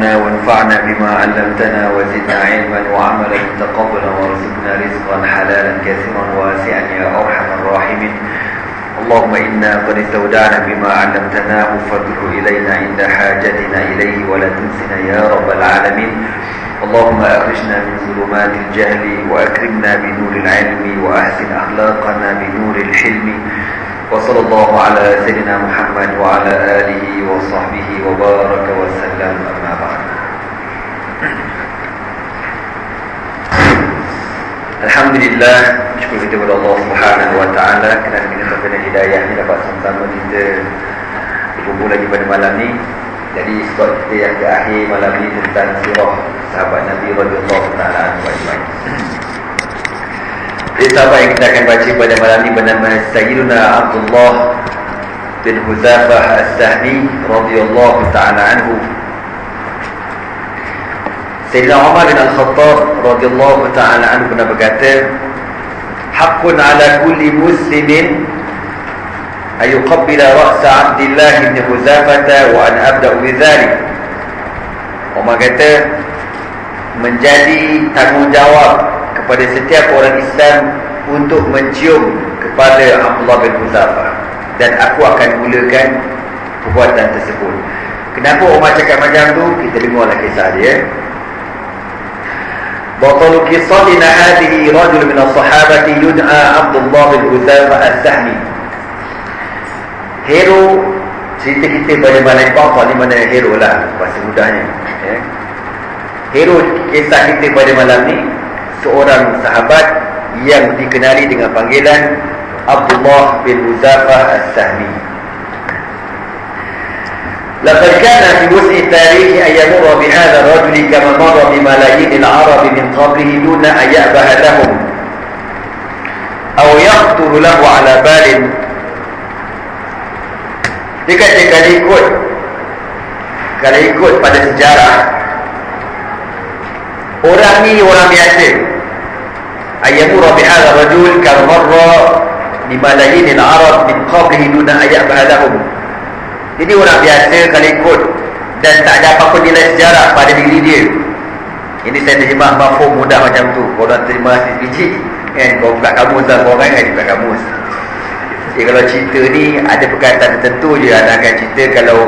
علمنا وانفعنا بما علمتنا وزدنا علما وعملا متقبلا وارزقنا رزقا حلالا كثيرا واسعا يا أرحم الراحمين. اللهم إنا قد استودعنا بما علمتناه فارده إلينا عند حاجتنا إليه ولا تنسنا يا رب العالمين. اللهم أخرجنا من ظلمات الجهل وأكرمنا بنور العلم وأحسن أخلاقنا بنور الحلم. وصلى الله على سيدنا محمد وعلى آله وصحبه وبارك وسلم. أما بعد. Alhamdulillah, syukur kita kepada Allah Subhanahu wa taala kerana kita terkena hidayah ni dapat sama-sama kita berkumpul lagi pada malam ni. Jadi sebab kita yang ke akhir malam ni tentang sirah sahabat Nabi radhiyallahu taala anhu ajmain. Jadi sahabat yang kita akan baca pada malam ni bernama Sayyiduna Abdullah bin Huzafah As-Sahmi radhiyallahu taala anhu. Sayyidina Umar bin Al-Khattab radhiyallahu ta'ala anhu pernah berkata, haqqun ala kulli muslimin ayuqabbila ra'sa Abdillah bin Huzafah wa an abda'u bidhalik. Umar kata, menjadi tanggungjawab kepada setiap orang Islam untuk mencium kepada Abdullah bin Huzafah, dan aku akan mulakan perbuatan tersebut. Kenapa Umar cakap macam tu? Kita dengarlah kisah dia. Batalu qissatina hadhihi rajul min as-sahabati yud'a Abdullah bin Huzafah As-Sahmi. Hero cerita kita pada malam batal ni, mana hero lah bahasa mudahnya, ya. Hero kisah kita pada malam ni seorang sahabat yang dikenali dengan panggilan Abdullah bin Huzafah As-Sahmi. لقد كان في وسع التاريخ أن يمر بهذا الرجل كما مر بملايين العرب من قبله دون أن يأبه لهم أو يخطر له على بال. Dia kata kalau ikut pada sejarah, orang ni orang biasa. أن يمر بهذا الرجل كما مر بملايين العرب من قبله دون أن يأبه لهم. Jadi orang biasa kalau ikut dan tak ada apa-apa nilai sejarah pada diri dia. Ini saya terjemah mafhum mudah macam tu. Korang terima biji kan, kau buka kamus lah, korang kan buka kamus. Jadi kalau cerita ni ada perkataan tertentu je anda akan cerita kalau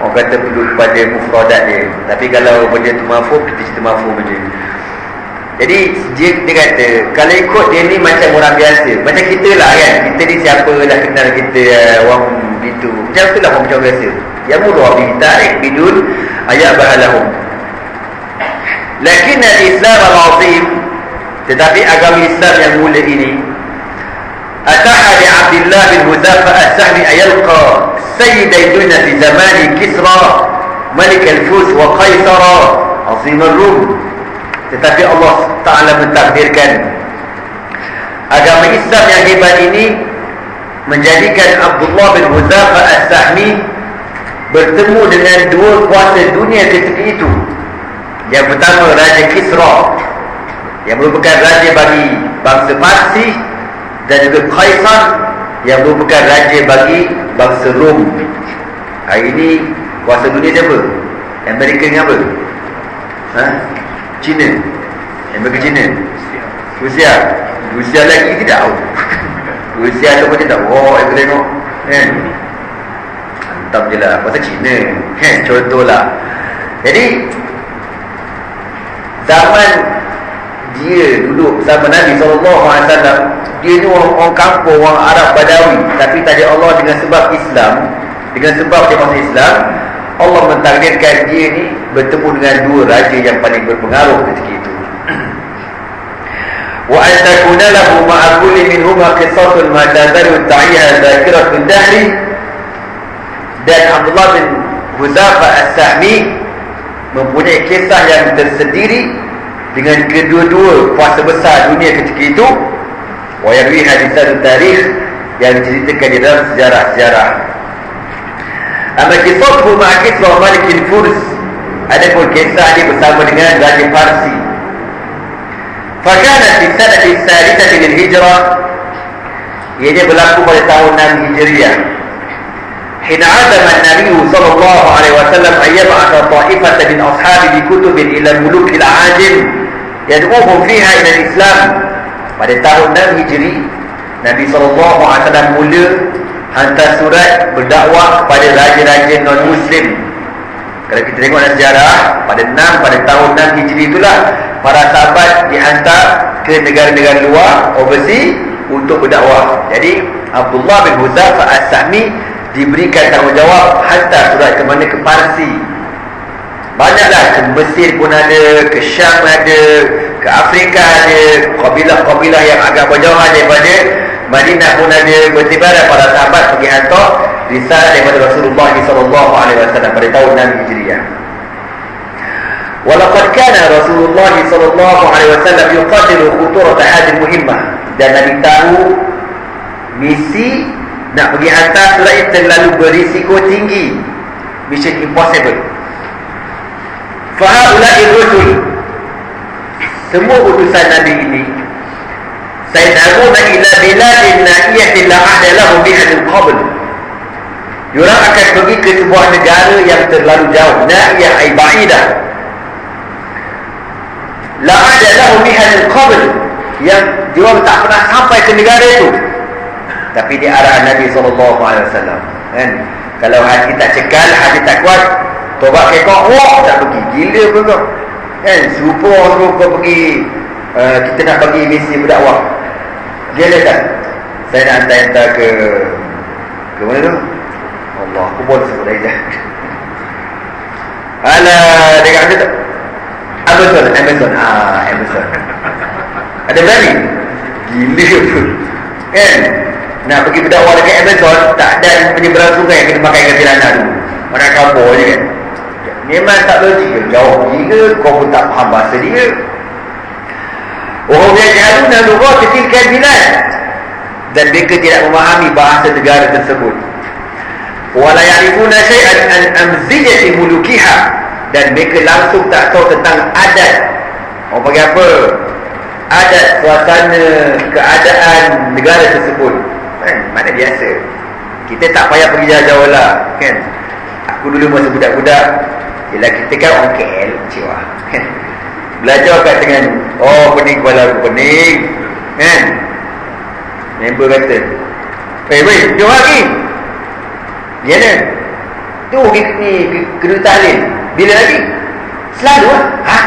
orang kata perlu kepada mufradat dia. Tapi kalau benda tu mafhum, kita cerita mafhum je. Jadi dia kata kalau ikut dia ni macam orang biasa, macam kita lah kan. Kita ni siapa dah kenal kita, orang itu macam itulah orang macam biasa. Ya murah bi tarik bidun ayat bahalahum. Lakin al-Islam al-azim, tetapi agama Islam yang mulia ini, ataha li Abdullah bin Huzafah As-Sahmi ayalqa sayyiday dunya fi zamani Kisra Malik al-Furs wa Qaisara azim ar-Rum. Tetapi Allah Ta'ala mentakdirkan agama Islam yang hebat ini menjadikan Abdullah bin Huzafah As-Sahmi bertemu dengan dua kuasa dunia ketika itu. Yang pertama Raja Kisra, yang merupakan raja bagi bangsa Parsi, dan juga Kaisar yang merupakan raja bagi bangsa Rom. Hari ini kuasa dunia siapa? Amerika ni apa? China. Amerika China. Rusia lagi tidak tahu. Rusia tu pun tak. Oh, aku tengok kan, hantam je lah pasal China kan, contohlah. Jadi zaman dia duduk zaman Nabi SAW, dia ni orang kampung, orang Arab Badawi. Tapi tadi Allah dengan sebab Islam, dengan sebab dia masuk Islam, Allah mentakdirkan dia ni bertemu dengan dua raja yang paling berpengaruh ketika itu. Wa an takuna lahu ma'a kulli minhuma qissasun ma tazalu ta'iha dhakiratun dahri. Dan Abdullah bin Huzafah As-Sahmi mempunyai kisah yang tersendiri dengan kedua-dua kuasa besar dunia ketika itu. Wa yarwi hadithan tarikh, yang diceritakan di dalam sejarah-sejarah. Amma kisahku ma'a Kisra Malik al-Furs, adapun kisah dia bersama dengan Raja Parsi. Fakanat di sanati salitsati lil hijrah, ianya berlaku pada tahun 6 Hijriah. حين عزم النبي صلى الله عليه وسلم أن يبعث طائفة من أصحابه بكتب إلى الملوك العاجم يدعوهم فيها إلى الإسلام. Pada tahun 6 Hijri, Nabi SAW mula hantar surat berdakwah kepada raja-raja non-Muslim. Kalau kita tengok dalam sejarah, pada tahun 6 Hijri itulah para sahabat dihantar ke negara-negara luar, overseas, untuk berdakwah. Jadi Abdullah bin Huzaifah As-Sahmi diberikan tanggungjawab hantar surat ke mana? Ke Parsi. Banyaklah, ke Mesir pun ada, ke Syam ada, ke Afrika ada, kabilah-kabilah yang agak berjauhan daripada Madinah pun ada. Bertibaran para sahabat pergi hantar risalah daripada Rasulullah SAW pada tahun 6 Hijriah. Walaqad kana Rasulullah SAW yuqadiru khuturat hadhihi muhimmah. Dan Nabi tahu misi nak pergi hantar surat itu terlalu berisiko tinggi, mission impossible. Fahaulai rusul, semua utusan Nabi ini sayad'una ila biladin na'iyatin la ahda lahum biha min qabl. Diorang akan pergi ke sebuah negara yang terlalu jauh, na'iyah ay ba'idah, la ahda lahum biha min qabl, yang diorang tak pernah sampai ke negara itu. Tapi di arahan Nabi SAW kan, kalau hati tak cekal, hati tak kuat, tobat kekok, tak pergi. Gila pun kau kan, suruh kau pergi, kita nak pergi misi berdakwah. Gila kan? Saya nak hantar ke mana tu? Allah, aku boleh sebut aja. Alah, dekat mana tu? Amazon. Amazon. Ada berani? Gila pun kan? Nak pergi berdakwah dekat Amazon, tak ada penyeberang sungai, kena pakai gasilana dulu. Mana kabur je kan? Memang tak logik. Jauh gila, kau pun tak faham bahasa dia. Orang yaj'aluna lughat tilka al-bilad, dan mereka tidak memahami bahasa negara tersebut. Wa la ya'rifuna shay'an an amzijati mulukiha, dan mereka langsung tak tahu tentang adat. Orang panggil apa? Adat, suasana, keadaan negara tersebut. Mana biasa. Kita tak payah pergi jauh-jauh lah kan. Aku dulu masa budak-budak, yelah kita kan orang KL, ciwah kan, belajar kat dengan pening kepala aku pening kan. Member kata, weh, jom lagi. Bila tu ni kena tahlil. Bila lagi? Selalu lah.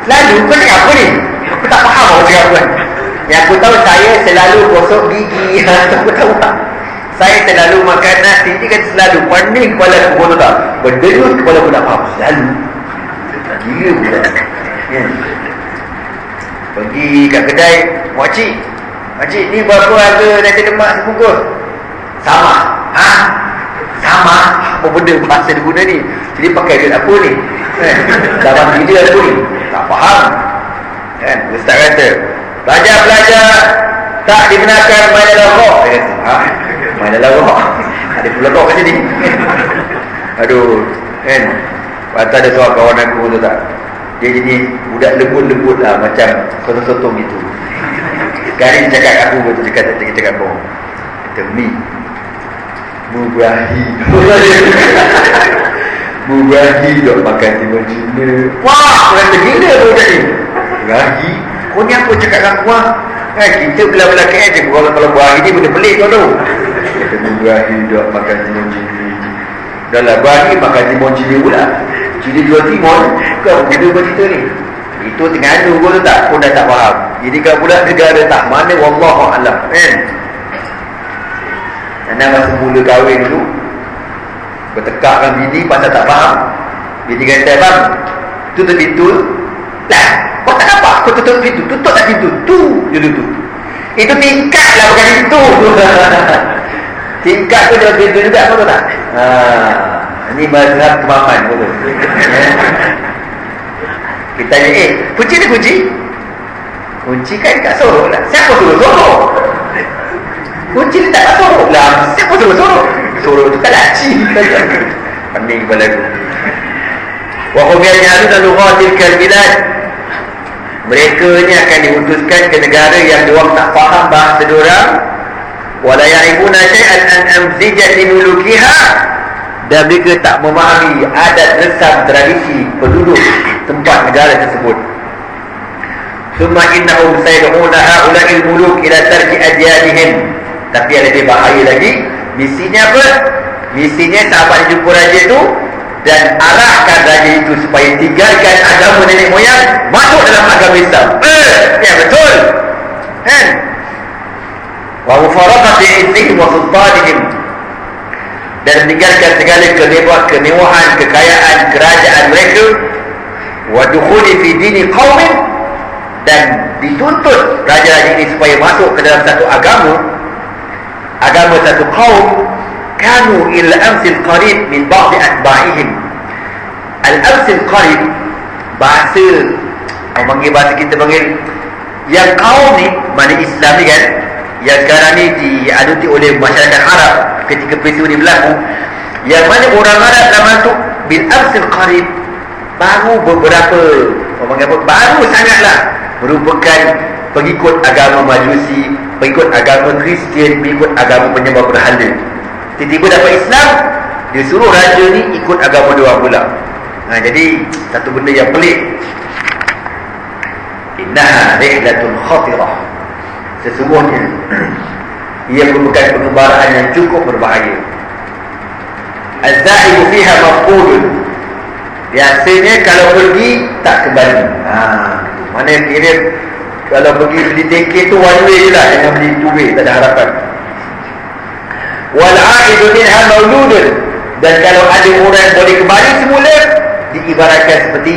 Selalu kau cakap apa ni? Aku tak faham apa cakap apa. Yang aku tahu, saya selalu gosok gigi. Aku tahu tak? Saya selalu makan nasi. Dia kata selalu. Pening kepala aku, kau tahu tak? Berderut kepala aku tak faham. Selalu. Gila pula ya. Pergi kat kedai, makcik, ni berapa harga nasi lemak sebungkus? Sama. Sama? Apa benda bahasa dia guna ni? Jadi pakai duit apa ni? Dalam video apa ni? Tak faham kan? Ustaz kata, belajar tak dibenarkan main dalam roh. Dia kata, main dalam roh? Ada pula roh kat sini. Aduh kan. Lepas ada seorang kawan aku tu tak, dia jadi budak lembut-lembut lah, macam sotong-sotong gitu. Sekali dia cakap aku betul, dia cakap kau, kata mi Mubahi dok makan timun Cina. Wah, aku kata gila budak ni. Mubahi, kau ni apa cakap dengan aku kan, kita belah-belah KL je. Kalau buahi ni benda pelik kau tu. Kata Mubahi dok makan timun Cina. Dah lah, buahi makan timun Cina pula. Cina jual timun, kau benda bercerita ni. Itu Terengganu pun tu tak, pun dah tak faham. Jadi kau pula negara tak mana, wallahualam kan. Karena masa mula kahwin dulu, bertekakkan bini pasal tak faham. Bini kata, bang, tutup pintu lah. Kau tak nampak? Kau tutup pintu. Tutup tak pintu? Tu dulu tu. Itu tingkat lah, bukan pintu. Tingkat tu dia pintu juga, kau tahu tak? Ini mazhab kemaman. Kita tanya, kunci ni kunci? Kunci kan kat Sorok lah. Siapa suruh Sorok? Kunci ni tak kat Sorok lah. Siapa suruh Sorok? Sorok tu kan laci. Pening kepala aku. Wa hum yaj'aluna lughatil bilad. Mereka ni akan diutuskan ke negara yang diorang tak faham bahasa diorang, wala ya'rifuna syai'an an amzijati mulukiha, dan mereka tak memahami adat resam tradisi penduduk tempat negara tersebut. Thumma innahum sayad'una ha'ula'il muluk ila tarki adyanihim. Tapi yang lebih bahaya lagi, misinya apa? Misinya sahabat jumpa raja itu dan arahkan raja itu supaya tinggalkan agama nenek moyang, masuk dalam agama Islam. Ya betul kan? Wa mufaraqati izzihim wa sultanihim, dan meninggalkan segala kemewahan, kekayaan kerajaan mereka. Wa dukhuli fi dini qaumin, dan dituntut raja-raja ini supaya masuk ke dalam satu agama satu kaum. Kanu ila amsil qarib min ba'd atba'ihim. Al-amsil qarib, bahasa panggil, bahasa kita panggil yang kaum ni, mana Islam ni kan, yang sekarang ni diaduti oleh masyarakat Arab ketika peristiwa ni berlaku, yang mana orang Arab zaman tu bil amsil qarib, baru beberapa baru sangatlah merupakan pengikut agama Majusi, pengikut agama Kristian, pengikut agama penyembah berhala. Tiba-tiba dapat Islam, dia suruh raja ni ikut agama dia pula. Jadi satu benda yang pelik. Innaha rihlatun khatirah, sesungguhnya ia merupakan pengembaraan yang cukup berbahaya. Az-zahibu fiha mafqudun, biasanya kalau pergi tak kembali. Mana kira kalau pergi beli tiket tu one way je lah, jangan beli two way, tak ada harapan. Wal-a'idu minha mauludun, dan kalau ada orang yang boleh kembali semula, diibaratkan seperti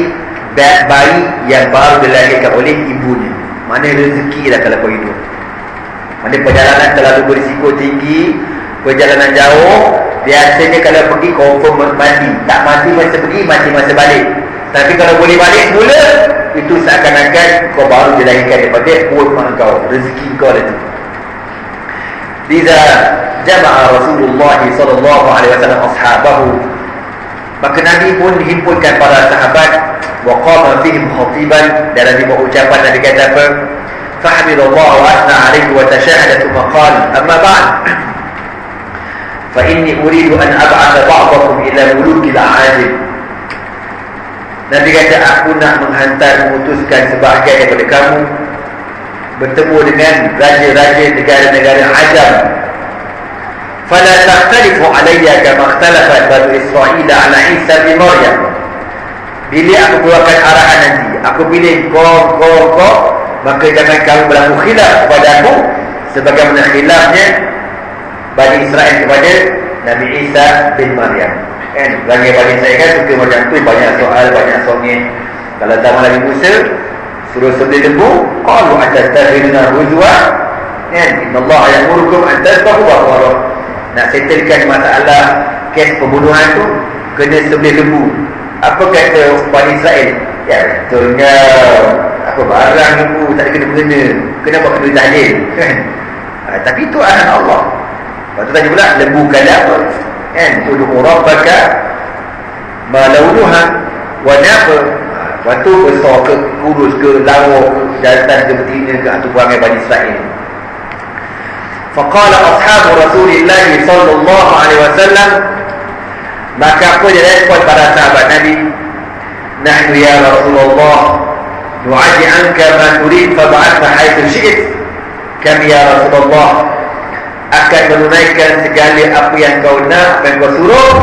bayi yang baru dilahirkan oleh ibunya. Mana rezeki lah kalau kau hidup. Mana perjalanan terlalu berisiko tinggi, perjalanan jauh, biasanya kalau pergi confirm mati. Tak mati masa pergi, mati masa balik. Tapi kalau boleh balik semula, itu seakan-akan kau baru dilahirkan daripada urut kau, rezeki kau lah tu. Liza jama'a Rasulullah sallallahu alaihi wasallam ashabahu, maka Nabi pun himpunkan para sahabat. Wa qama fihim khatiban, dan Nabi berucapan, Nabi kata apa? Fahmidallahu wa asna alaihi wa tashahada thumma qala amma ba'd fa inni uridu an ab'atha ba'dakum ila mulukil a'ajib. Nabi kata, aku nak mengutuskan sebahagian daripada kamu bertemu dengan raja-raja negara-negara ajam. Fala takhtalifu alayya kama ikhtalafat Banu Israil ala Isa bin Maryam. Bila aku keluarkan arahan nanti, aku pilih kau, maka jangan kamu berlaku khilaf kepada aku sebagaimana khilafnya Bani Israel kepada Nabi Isa bin Maryam. Kan, Bani Israel kan suka macam tu, banyak soal, banyak songeng. Kalau zaman Nabi Musa suruh sembelih lembu, qalu atastaghfiruna huzwa, kan, innallaha ya'murukum an tadhbahu baqarah. Nak settlekan masalah kes pembunuhan tu, kena sembelih lembu. Apa kata Bani Israel? Ya betulnya, apa barang lembu tak ada kena-mengena, kenapa kena tahlil, kan? Tapi itu arahan Allah. Lepas tu tanya pula, lembu kala apa? Kan, ud'u rabbaka ma launuha wa nafa. Waktu besar ke, kurus ke, lawa ke, jantan ke, betina ke, atau perangai Bani Israel. Faqala ashabu Rasulillah sallallahu alaihi wasallam, maka apa dia respon para sahabat Nabi? Nahnu ya Rasulullah nu'addi anka ma turid fab'athna haitsu syi'it. Kami ya Rasulullah akan menunaikan segala apa yang kau nak, apa yang kau suruh,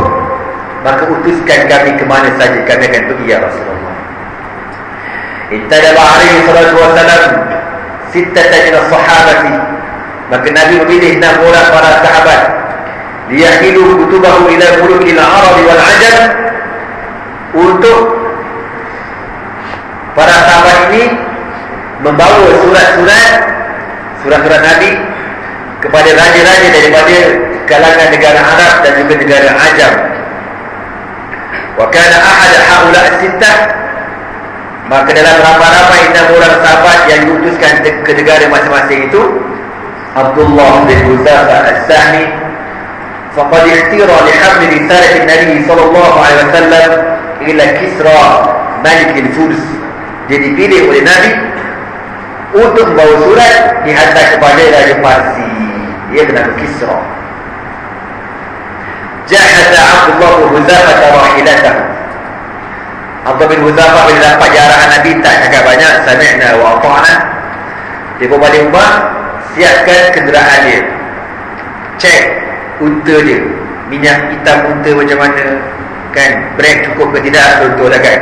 maka utuskan kami ke mana saja, kami akan pergi ya Rasulullah. Ittadaba alaihi salatu wassalam sittatan min as-sahabati, maka Nabi memilih 6 orang para sahabat, liyahilu kutubahu ila mulukil Arab wal Ajam, untuk para sahabat ini membawa surat-surat Nabi kepada raja-raja daripada kalangan negara Arab dan juga negara Ajam. Wa kana ahad haula as-sittah, maka dalam ramai-ramai 6 orang sahabat yang diutuskan ke negara masing-masing itu, Abdullah bin Huzaifah as-Sahmi, faqad ikhtira li hamli risalah Nabi sallallahu alaihi wasallam ila Kisra Malik al-Furs. Dia dipilih oleh Nabi untuk membawa surat dihantar kepada Raja Parsi. Dia bernama Kisra. Jahaza Abdullah bin Huzaifah rahilatahu. Abdullah bin Huzaifah bila dapat arahan Nabi, tak cakap banyak, sami'na wa ata'na. Dia pun balik rumah, siapkan kenderaan dia, cek unta dia, minyak hitam unta macam mana, kan, brek cukup ke tidak, contohlah kan,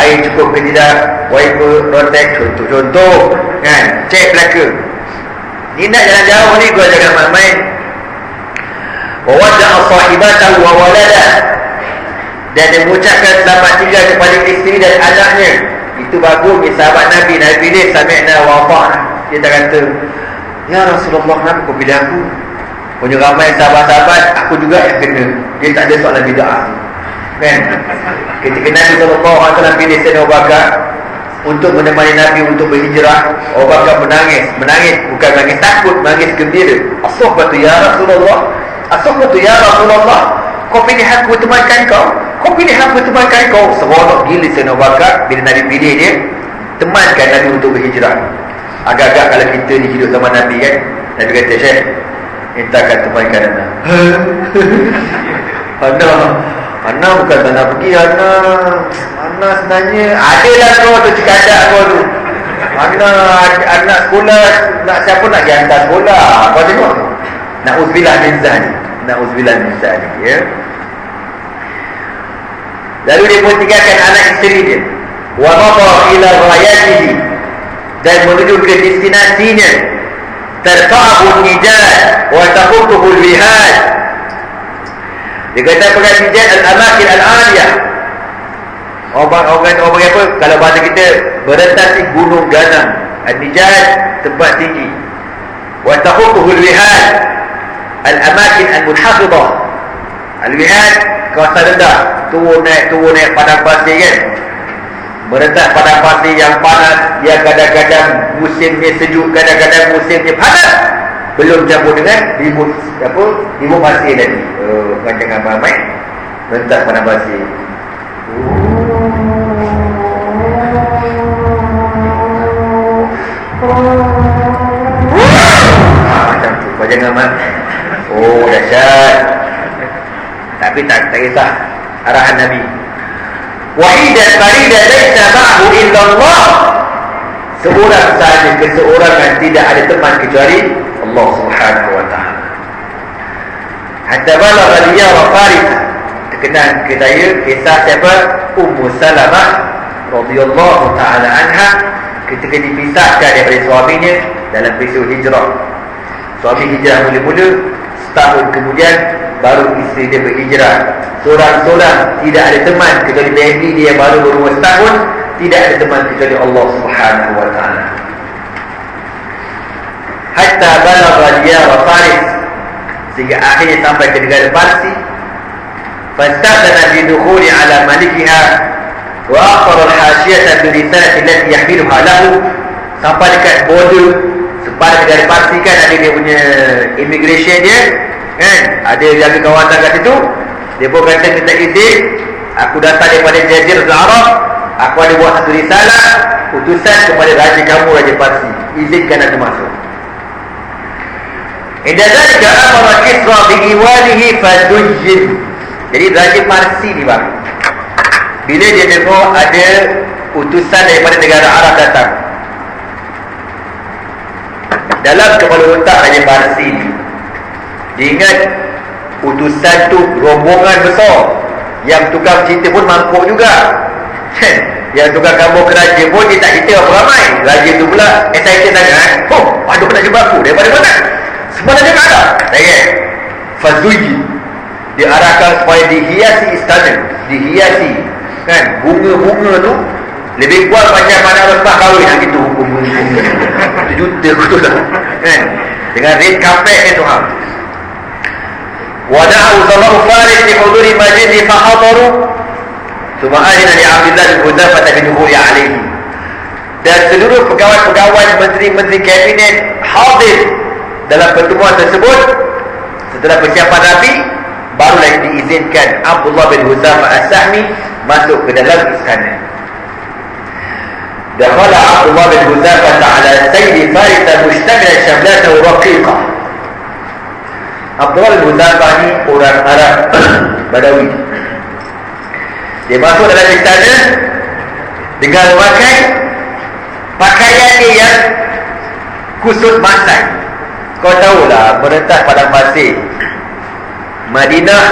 air cukup ke tidak, wiper, rotek, contoh, kan, cek belaka. Ni nak jalan jauh ni, gua jangan main-main. Wa wada'a sahibatahu wa waladah, dan dia mengucapkan selamat tinggal kepada isteri dan anaknya. Itu bagus ni sahabat Nabi. Nabi pilih sami'na wa ata'na. Dia tak kata, ya Rasulullah, kenapa kau pilih aku? Punya ramai sahabat-sahabat, aku juga yang kena. Dia tak ada soalan bid'ah, kan? Ketika Nabi SAW pilih Sayyidina Abu Bakar untuk menemani Nabi untuk berhijrah, Abu Bakar menangis, bukan menangis takut, menangis gembira. As-suhbatu ya Rasulullah, as-suhbatu ya Rasulullah, kau pilih aku temankan kau, kau pilih aku temankan kau. Seronok gila Sayyidina Abu Bakar bila Nabi pilih dia temankan Nabi untuk berhijrah. Agak-agak kalau kita ni hidup zaman Nabi, kan, Nabi kata, Syekh, mintakan temankan Ana bukan tak nak pergi. Ana sebenarnya adalah kau tu, cikadak kau tu. Anak sekolah, nak siapa nak pergi hantar sekolah, kau tengok. Na'udzubillah min zalik, na'udzubillah min zalik, ya. Lalu dia pun tinggalkan anak isteri dia, wa mada ila ghayatihi, dan menuju ke destinasinya. Tarfa'ahu nijat wa taqutuhu al-bihad. Dia kata pergi nijat al-amakin al-aliyah. Orang apa, kalau bahasa kita, berentasi gunung ganang. Al-nijat, tempat tinggi. Wa taqutuhu al-bihad, al-amakin al-munhafidah. Al-bihad, kawasan rendah, turun naik padang pasir, kan. Merentas padang pasir yang panas. Dia kadang-kadang musimnya sejuk, kadang-kadang musimnya panas. Belum campur dengan limut pasir tadi. Macam ramai merentas padang pasir. Macam tu. Kau jangan dahsyat. Tapi tak kisah arahan Nabi. Wahidan faridan laisa ma'ahu illa Allah. Seorang sahaja, keseorangan, tidak ada teman kecuali Allah Subhanahu wa ta'ala. Hatta balagha diyara Faris. Terkenal ke saya kisah siapa? Ummu Salamah radhiyallahu ta'ala anha, ketika dipisahkan daripada suaminya dalam peristiwa hijrah. Suami hijrah mula-mula, setahun kemudian baru isteri dia berhijrah. Seorang-seorang, tidak ada teman kecuali baby dia yang baru berumur setahun. Tidak ada teman kecuali Allah Subhanahu wa ta'ala. Hatta balagha diyara Faris, sehingga akhirnya sampai ke negara Parsi. Fastadana bidukhuli ala malikiha wa akhara al-hashiyata bi-risalati allati yahmiluha lahu. Sampai dekat border sepadan negara Parsi, kan, ada dia punya immigration dia, kan, ada jaga kawasan kat situ. Dia pun kata, minta izin, aku datang daripada Jazirah Arab, aku ada buat satu risalah, utusan kepada raja kamu, Raja Parsi, izinkan aku masuk. Inda zalika amara Kisra bi'iwanihi fadujjin. Jadi Raja Parsi ni, bang, bila dia tengok ada utusan daripada negara Arab datang, dalam kepala otak Raja Parsi ni, dia ingat utusan tu rombongan besar. Yang tukang cerita pun mangkuk juga. Yang tukang kampung keraja pun dia tak cerita apa ramai. Raja tu pula excited sangat. Aduh, nak jumpa aku. Daripada mana? Sebenarnya tak ada. Fazuyi, diarahkan supaya dihiasi istana, dihiasi, kan, bunga-bunga tu lebih kuat macam mana resah kahwin yang gitu. Bunga-bunga juta tu lah, kan, dengan red carpet ni tu. Wada'u sallahu Faris di huduri majlis fahadaru. Thumma adina li Abdullah bin Huzaifah bidukhuli alaihi. Dan seluruh pegawai-pegawai, menteri-menteri kabinet hadir dalam pertemuan tersebut. Setelah persiapan rapi, barulah diizinkan Abdullah bin Huzaifah as-Sahmi masuk ke dalam istana. Dakhala Abdullah bin Huzaifah ala sayyidi Faris mustamilan shamlatahu raqiqah. Abdullah bin Hudzafah ni orang Arab Badawi. Dia masuk dalam istana dengan memakai pakaian dia yang kusut masai. Kau tahulah, merentas padang pasir Madinah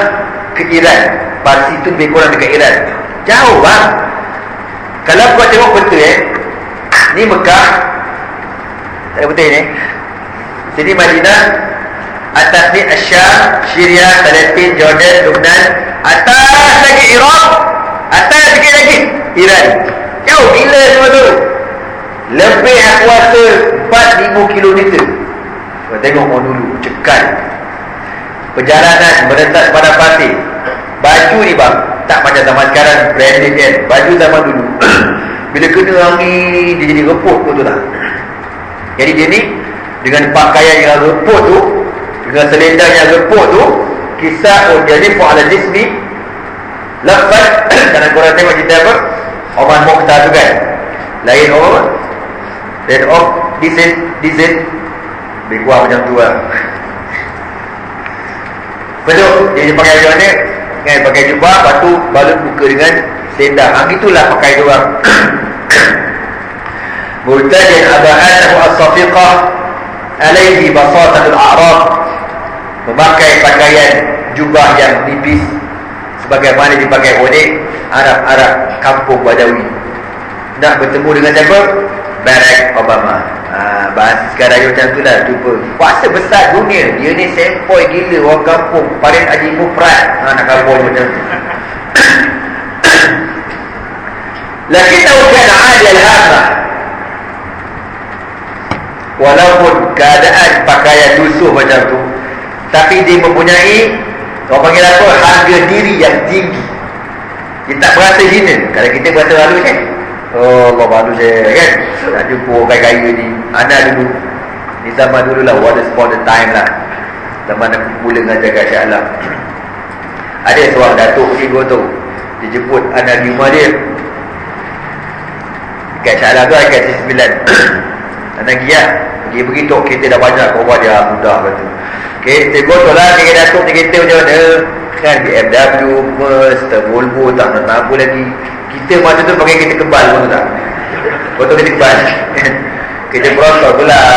ke Iran. Pasir tu lebih kurang dekat Iran. Jauh bang. Kalau kau tengok peta ni Mekah, tak putih ni. Sini Madinah, atas ni Asyam, Syria, Palestin, Jordan, Lebanon, atas lagi Iraq, atas sikit lagi Iran. Jauh gila semua tu. Lebih aku rasa 4,000 kilometer. Kau tengok orang dulu cekal perjalanan merentas pada pasir. Baju ni bang, tak macam zaman sekarang branded kan. Baju zaman dulu bila kena angin dia jadi reput tu lah. Jadi dia ni dengan pakaian yang reput tu, dengan selendang yang reput tu, kisah dia ni fa'ala jismi lafad. Kalau korang tengok cerita apa Oman Mokhtar tu kan, lain orang Red off Diesel lebih kurang macam tu lah. Betul, dia pakai macam mana kan, pakai jubah, lepas tu balut buka dengan selendang. Itulah pakai dia orang. Murtajin aba'anahu as-safiqah alaihi basatatul a'rab, memakai pakaian jubah yang nipis sebagaimana dipakai oleh Arab-Arab kampung Badawi. Nak bertemu dengan siapa? Barack Obama. Bahasa sekarang macam tu lah. Jumpa kuasa besar dunia, dia ni sempoi gila, orang kampung paling Haji Mufrad. Nak kampung macam tu. Lakinnahu kana 'ali al-hamah, walaupun keadaan pakaian lusuh macam tu, tapi dia mempunyai, orang panggil apa, harga diri yang tinggi. Dia tak berasa hina. Kalau kita berasa lalu kan, oh Allah malu saya kan, nak jumpa orang kaya ni. Anak dulu, ni zaman dulu lah, once upon a time lah, zaman aku mula ngajar kat Shah Alam. Ada seorang datuk cikgu tu, dia jemput anak di rumah dia kat Shah Alam tu, kat C9. Anak dia pergi tok kereta dah banyak, korban dia mudah kata. Kereta gotol lah, kereta datuk kereta macam mana kan, BMW, Merc, Volvo, tak nak apa lagi. Kita masa tu pakai kereta kebal pun tak. Betul kereta kebal. Kereta Bronto tu lah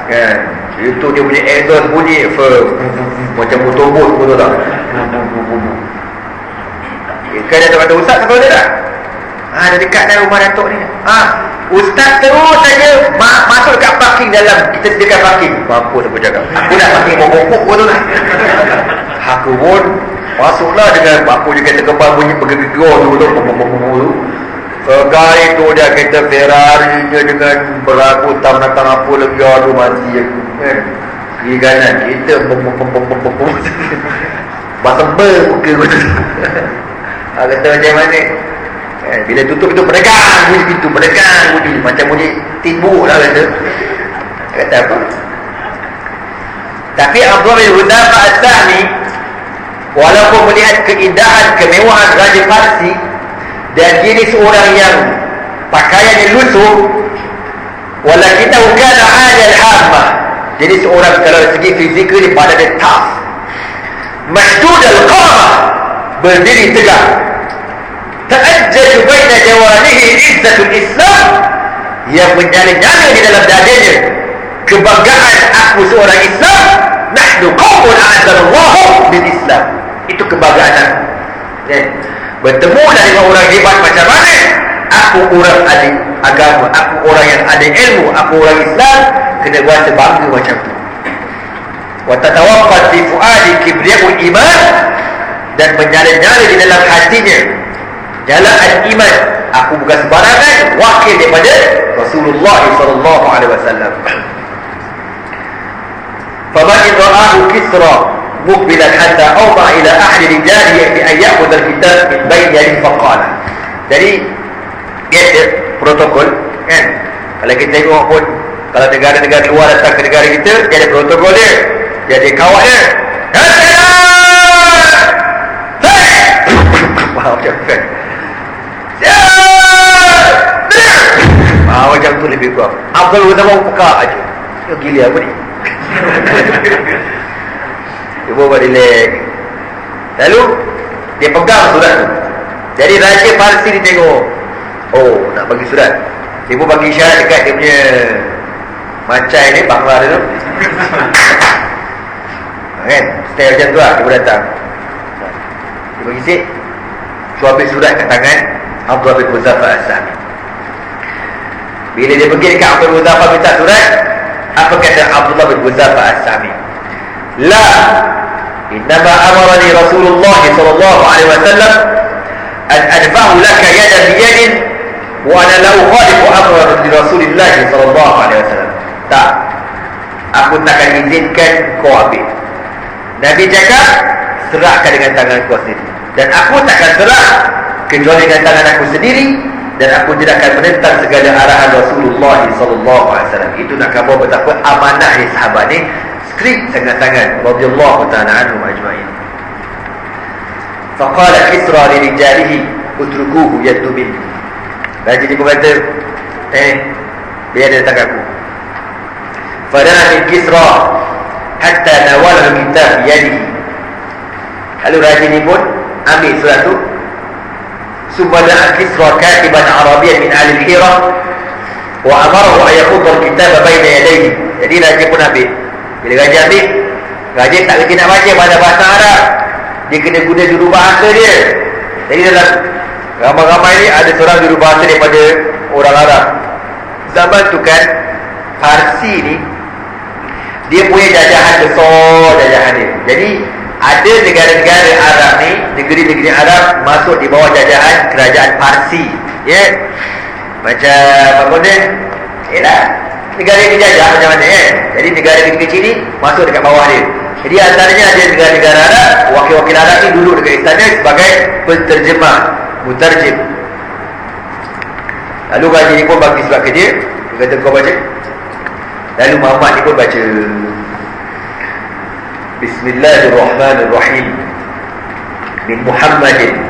kan. Itu dia punya exhaust bunyi macam motorbot pun tak. Kan dia kata ustaz tak tahu dia tak? Dah dekat dah rumah datuk ni. Ustaz terus saja masuk dekat parking dalam. Kita sediakan parking. Mampu siapa cakap. Aku nak parking pokok-pokok pun tu lah. Aku pun masuklah dengan aku je kereta kebal bunyi bergegar dulu tu. Segai tu dia kereta Ferrari dia dengan beraku tam-tam apa lagi, aduh mati aku kan. Kiri kanan kita basam muka aku tu. Kata macam mana bila tutup itu penegang bunyi pintu, penegang bunyi macam bunyi timbuk lah kata. Kata apa, tapi Abdullah bin Hudzafah as-Sahmi walaupun melihat keindahan, kemewahan Raja Parsi, dan dia ni seorang yang pakaiannya lusuh, walakinahu kana 'ali al-hamah, jadi seorang kalau segi fizikal dia badan dia tough, masdud al-qamah, berdiri tegak, ta'ajjaju baina jawanihi izzatul Islam, yang menyala-nyala di dalam dadanya kebanggaan aku seorang Islam. Nahnu qaumun a'azzallahu bil Islam, itu kebanggaan aku. Bertemu dengan orang hebat macam mana, aku orang ahli agama, aku orang yang ada ilmu, aku orang Islam, kena rasa bangga macam tu. Wa tatawaqqad fi fuadi kibriyul iman, dan menyala-nyala di dalam hatinya nyala al-iman, aku bukan sembarangan, wakil daripada Rasulullah sallallahu alaihi wasallam. Faman ra'ahu Kisra mukbilan hatta awma ila ahli rijali ya'ti an ya'khudha al-kitab min bayni yadihi faqala. Jadi dia protokol kan, kalau kita tengok pun, kalau negara-negara luar datang ke negara kita, dia ada protokol dia, dia ada kawat dia. Wow, macam kan macam tu lebih kurang. Abdul Hudzafah peka aja. Gila apa ni? Cuba buat relax. Lalu dia pegang surat tu. Jadi Raja Parsi ni tengok, oh nak bagi surat. Dia pun bagi isyarat dekat dia punya macai ni, bangla dia tu. Kan, style macam tu lah. Dia pun datang, dia bagi sit, suruh ambil surat kat tangan Abdullah bin Huzaifah As-Sahmi. Bila dia pergi dekat Abdullah bin Huzaifah minta surat, apa kata Abdullah bin Huzaifah As-Sahmi? La, innama amarani Rasulullah sallallahu alaihi wasallam an adfa'u laka yadan biyadin wa ana la ukhalifu amra Rasulillah sallallahu alaihi wasallam. Tak, aku takkan izinkan kau ambil. Nabi cakap, serahkan dengan tangan kau sendiri, dan aku takkan serah kecuali dengan tangan aku sendiri, dan aku tidak akan menentang segala arahan Rasulullah sallallahu alaihi wasallam. Itu nak khabar betapa amanah ni sahabat ni, strict sangat-sangat radhiyallahu ta'ala anhum ajma'in. Faqala Kisra li rijalihi utrukuhu yatubin. Raja ni berkata, biar dia datang aku. Fadana min Kisra hatta nawalahu kitab biyadihi. Lalu raja ni pun ambil surat tu. Subhana Kisra katiban Arabiyan min ahli al-Hira wa amarahu an yakhudha al-kitaba baina yadayhi. Jadi raja pun ambil. Bila raja ambil, raja tak lagi nak baca bahasa Arab, dia kena guna jurubahasa dia. Jadi dalam ramai-ramai ni ada seorang jurubahasa daripada orang Arab. Zaman tu kan, Parsi ni dia punya jajahan besar, jajahan dia. Jadi ada negara-negara Arab ni, negeri-negeri Arab masuk di bawah jajahan kerajaan Parsi. Ya, macam apa ni? Negara yang dijajah macam mana Jadi negara kecil ni masuk dekat bawah dia. Jadi antaranya ada negara-negara Arab, wakil-wakil Arab ni duduk dekat istana sebagai penterjemah, mutarjim. Lalu raja ni pun bagi surat ke dia, dia kata kau baca. Lalu Muhammad ni pun baca, Bismillahirrahmanirrahim, min Muhammadin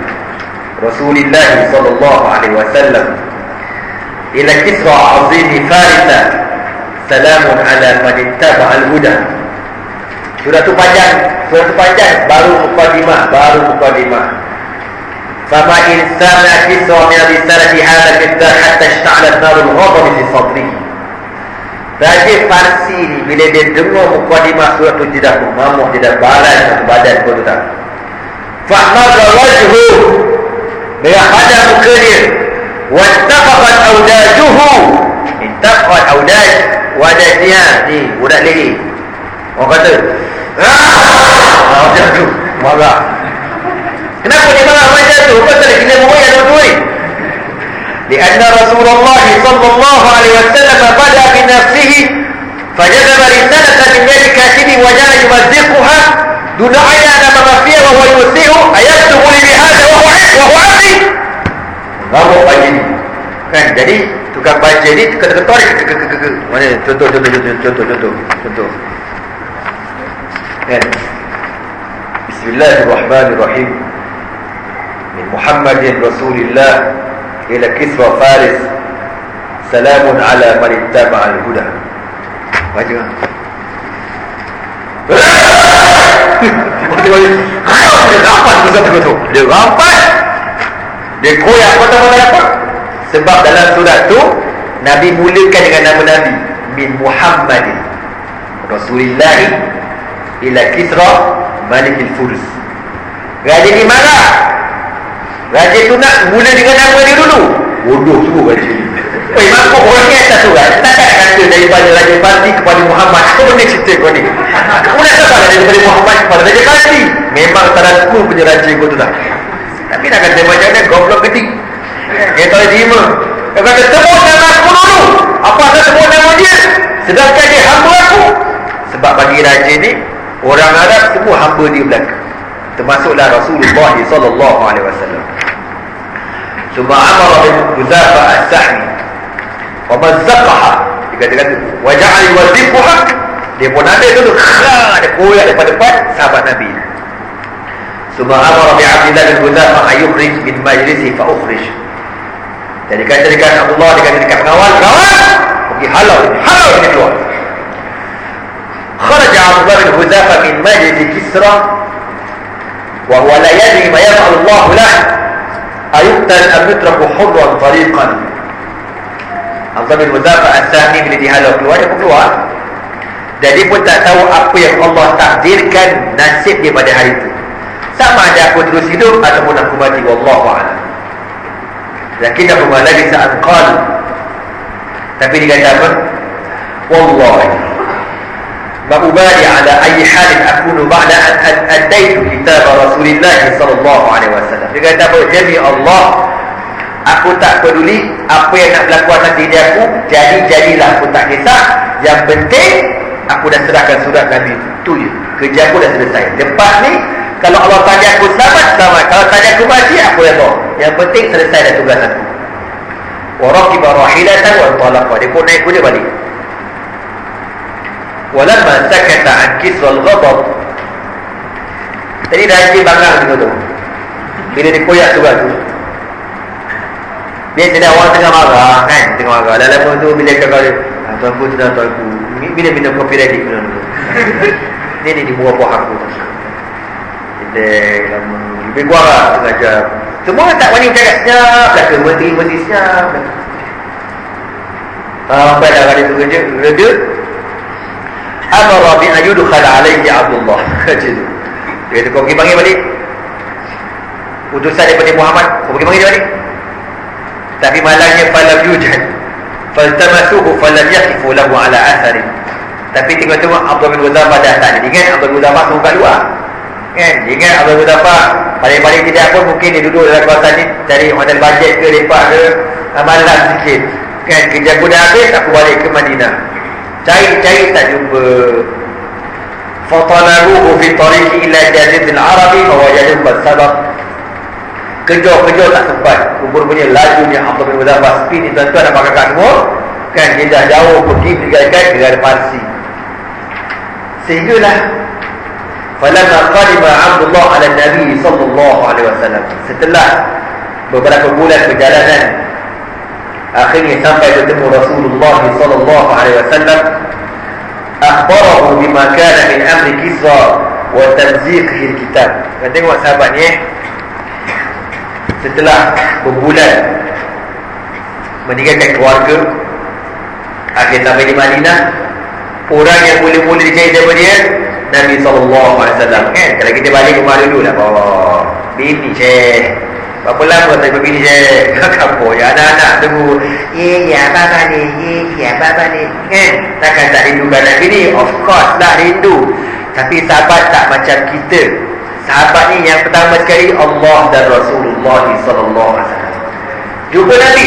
Rasulillah sallallahu alaihi wasallam ila Kisra azimi Farisa, salamun ala man ittaba'al huda. Surah tu panjang, baru mukadimah. Fama insana Kisra min risalati hadha al-kitab hatta ishta'alat narul ghadab fi sadrihi. Raja Parsi ni bila dia dengar mukadimah surat tu, dia dah mengamuk, dia dah baran satu badan pun tu tak. Fahmadha wajhu, merah pada muka dia. Wattaqafat awdajuhu, intaqat awdaj, wajah dia ni budak lagi. Orang kata macam tu, marah. Kenapa dia marah macam tu? Pasal dia kena moyang tu ni. Lianna Rasulullah sallallahu alaihi wasallam bada bi nafsihi fajadaba risalatan min yadi katibi wa jala yumazziquha duna ayana ma fiha wa huwa yusihu ayatuhu li bihadha wa huwa abdi. Ngamuk pagi ni kan. Jadi tukang baca ni ketor mana contoh kan. Bismillahirrahmanirrahim, min Muhammadin Rasulillah ila Kisra Faris, salamun ala man ittaba'al huda. Baca kan. Dia rampas, dia koyak kata-kata apa? Sebab dalam surat tu Nabi mulakan dengan nama Nabi, min Muhammadin Rasulillah ila Kisra Malikil Furs. Raja ni marah. Raja tu nak mula dengan nama dia dulu. Bodoh semua raja ni. Makuk orang ni atas surat, takkan kata daripada Raja Parsi kepada Muhammad. Apa benda cerita kau ni? Aku nak sabar daripada Muhammad kepada Raja Parsi. Memang teraku punya raja kau tu lah. Tapi nak kata macam mana, goblok ketik. Dia tak boleh terima. Dia kata sebut nama aku dulu. Apa asal sebut nama dia? Sedangkan dia hamba aku. Sebab bagi raja ni, orang Arab semua hamba dia belaka, termasuklah Rasulullah sallallahu alaihi wasallam. Summa amara bin Huzaifah As-Sahmi wa mazzaqaha, dia kata wa ja'al yuwaddiquha, dia pun ada dulu ada koyak depan sahabat Nabi. Summa amara bi Abdullah bin Huzaifah ayukhrij min majlisi fa ukhrij. Jadi kata dekat Abdullah, dia kata dekat pengawal, pergi halau ini keluar. kharaja Abdullah bin Hudzafah min majlis Kisra wa huwa la yadri ma yaf'alu Allah lah ayuqtal am yutraku hurran tariqan. Abdullah bin Hudzafah As-Sahmi bila dihalau keluar dan dia pun tak tahu apa yang Allah takdirkan nasib dia pada hari itu, sama ada aku terus hidup ataupun aku mati, wallahu a'lam. Lakinnahu ma labisa an qala, tapi dia kata apa? Wallahi ma ubali ala ayyi halin akunu ba'da an addaitu kitab Rasulillah sallallahu alaihi wasallam. Dia kata apa? Demi Allah, aku tak peduli apa yang nak berlaku atas diri aku, jadilah, aku tak kisah. Yang penting aku dah serahkan surat Nabi itu je. Kerja aku dah selesai. Lepas ni kalau Allah tanya aku selamat, selamat. Kalau tanya aku mati, aku redha. Yang penting selesai dah tugas aku. Wa raqiba rahilatan wa talaqa. Dia pun naik kuda balik. Walamma sakata an Kisra al-ghadab. Tadi dah haji bangang tu. Bila dia koyak surat tu, dia sedang orang tengah marah kan, tengah marah. Lama tu bila kakak dia, tuanku sudah tuanku, bila minum kopi ready pun ni di buah aku. Dia lama lebih kuara sengaja. Semua tak wani cakap senyap lah ke, menteri senyap lah. Sampai dah kali tu kerja reda. Amara bi ayudkhal alaihi Abdullah. Macam tu. Dia kata kau pergi panggil balik utusan daripada Muhammad, kau pergi panggil dia balik. Tapi malangnya falam yujad faltamasuhu falam yaqifu lahu ala athari. Tapi tengok-tengok Abdullah bin Hudzafah dah tak ada. Ingat Abdullah bin Hudzafah semua kat luar kan? Ingat Abdullah bin Hudzafah paling-paling tidak pun mungkin dia duduk dalam kawasan ni cari hotel bajet ke, lepak ke, malam sikit kan. Kerja aku dah habis, aku balik ke Madinah. Cari tak jumpa. Fatalabuhu fi tariqi ila jaziratil Arabi wa wajadu sabab. Kejar tak sempat. Rupanya lajunya Abdullah bin Hudzafah speed ni tuan-tuan dan kakak semua kan, dia dah jauh pergi meninggalkan negara Parsi. Sehinggalah falamma qadima Abdullah ala Nabi sallallahu alaihi wasallam, setelah beberapa bulan perjalanan, akhirnya sampai bertemu Rasulullah sallallahu alaihi wasallam. Akhbarahu bima kana min amri Kisra wa tamziqihi alkitab. Kan tengok sahabat ni setelah berbulan meninggalkan keluarga, akhir sampai di Madinah, orang yang mula-mula dicari daripada dia Nabi SAW kan. Kalau kita balik rumah dulu lah, bini Syekh, berapa lama tak jumpa bini Syekh, kampung je anak-anak tunggu, ya bapa ni kan. Takkan tak rindukan anak bini? Of course lah rindu. Tapi sahabat tak macam kita. Sahabat ni yang pertama sekali Allah dan Rasulullah sallallahu alaihi wasallam. Jumpa Nabi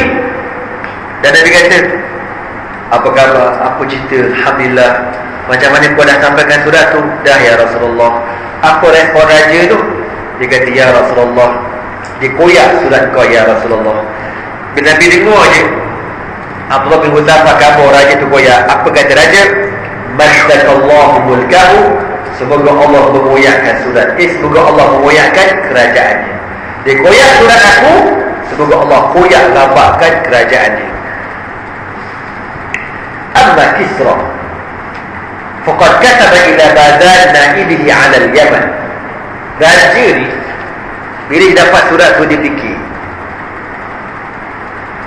dan Nabi kata, apa khabar, apa cerita? Alhamdulillah. Macam mana kau dah sampaikan surat tu? Dah ya Rasulullah. Apa respon raja tu? Dia kata, ya Rasulullah, dia koyak surat kau ya Rasulullah. Bila Nabi dengar je Abdullah bin Hudzafah khabar raja tu koyak, apa kata raja? Masdakallahu mulkahu, semoga Allah mengoyakkan surat. Semoga Allah mengoyakkan kerajaannya. Dia koyak surat aku, semoga Allah koyak rapatkan kerajaannya. Amma Kisra faqad kataba ila Bazan naibihi ala al-Yaman. Raja ni bila dia dapat surat tu, dia fikir,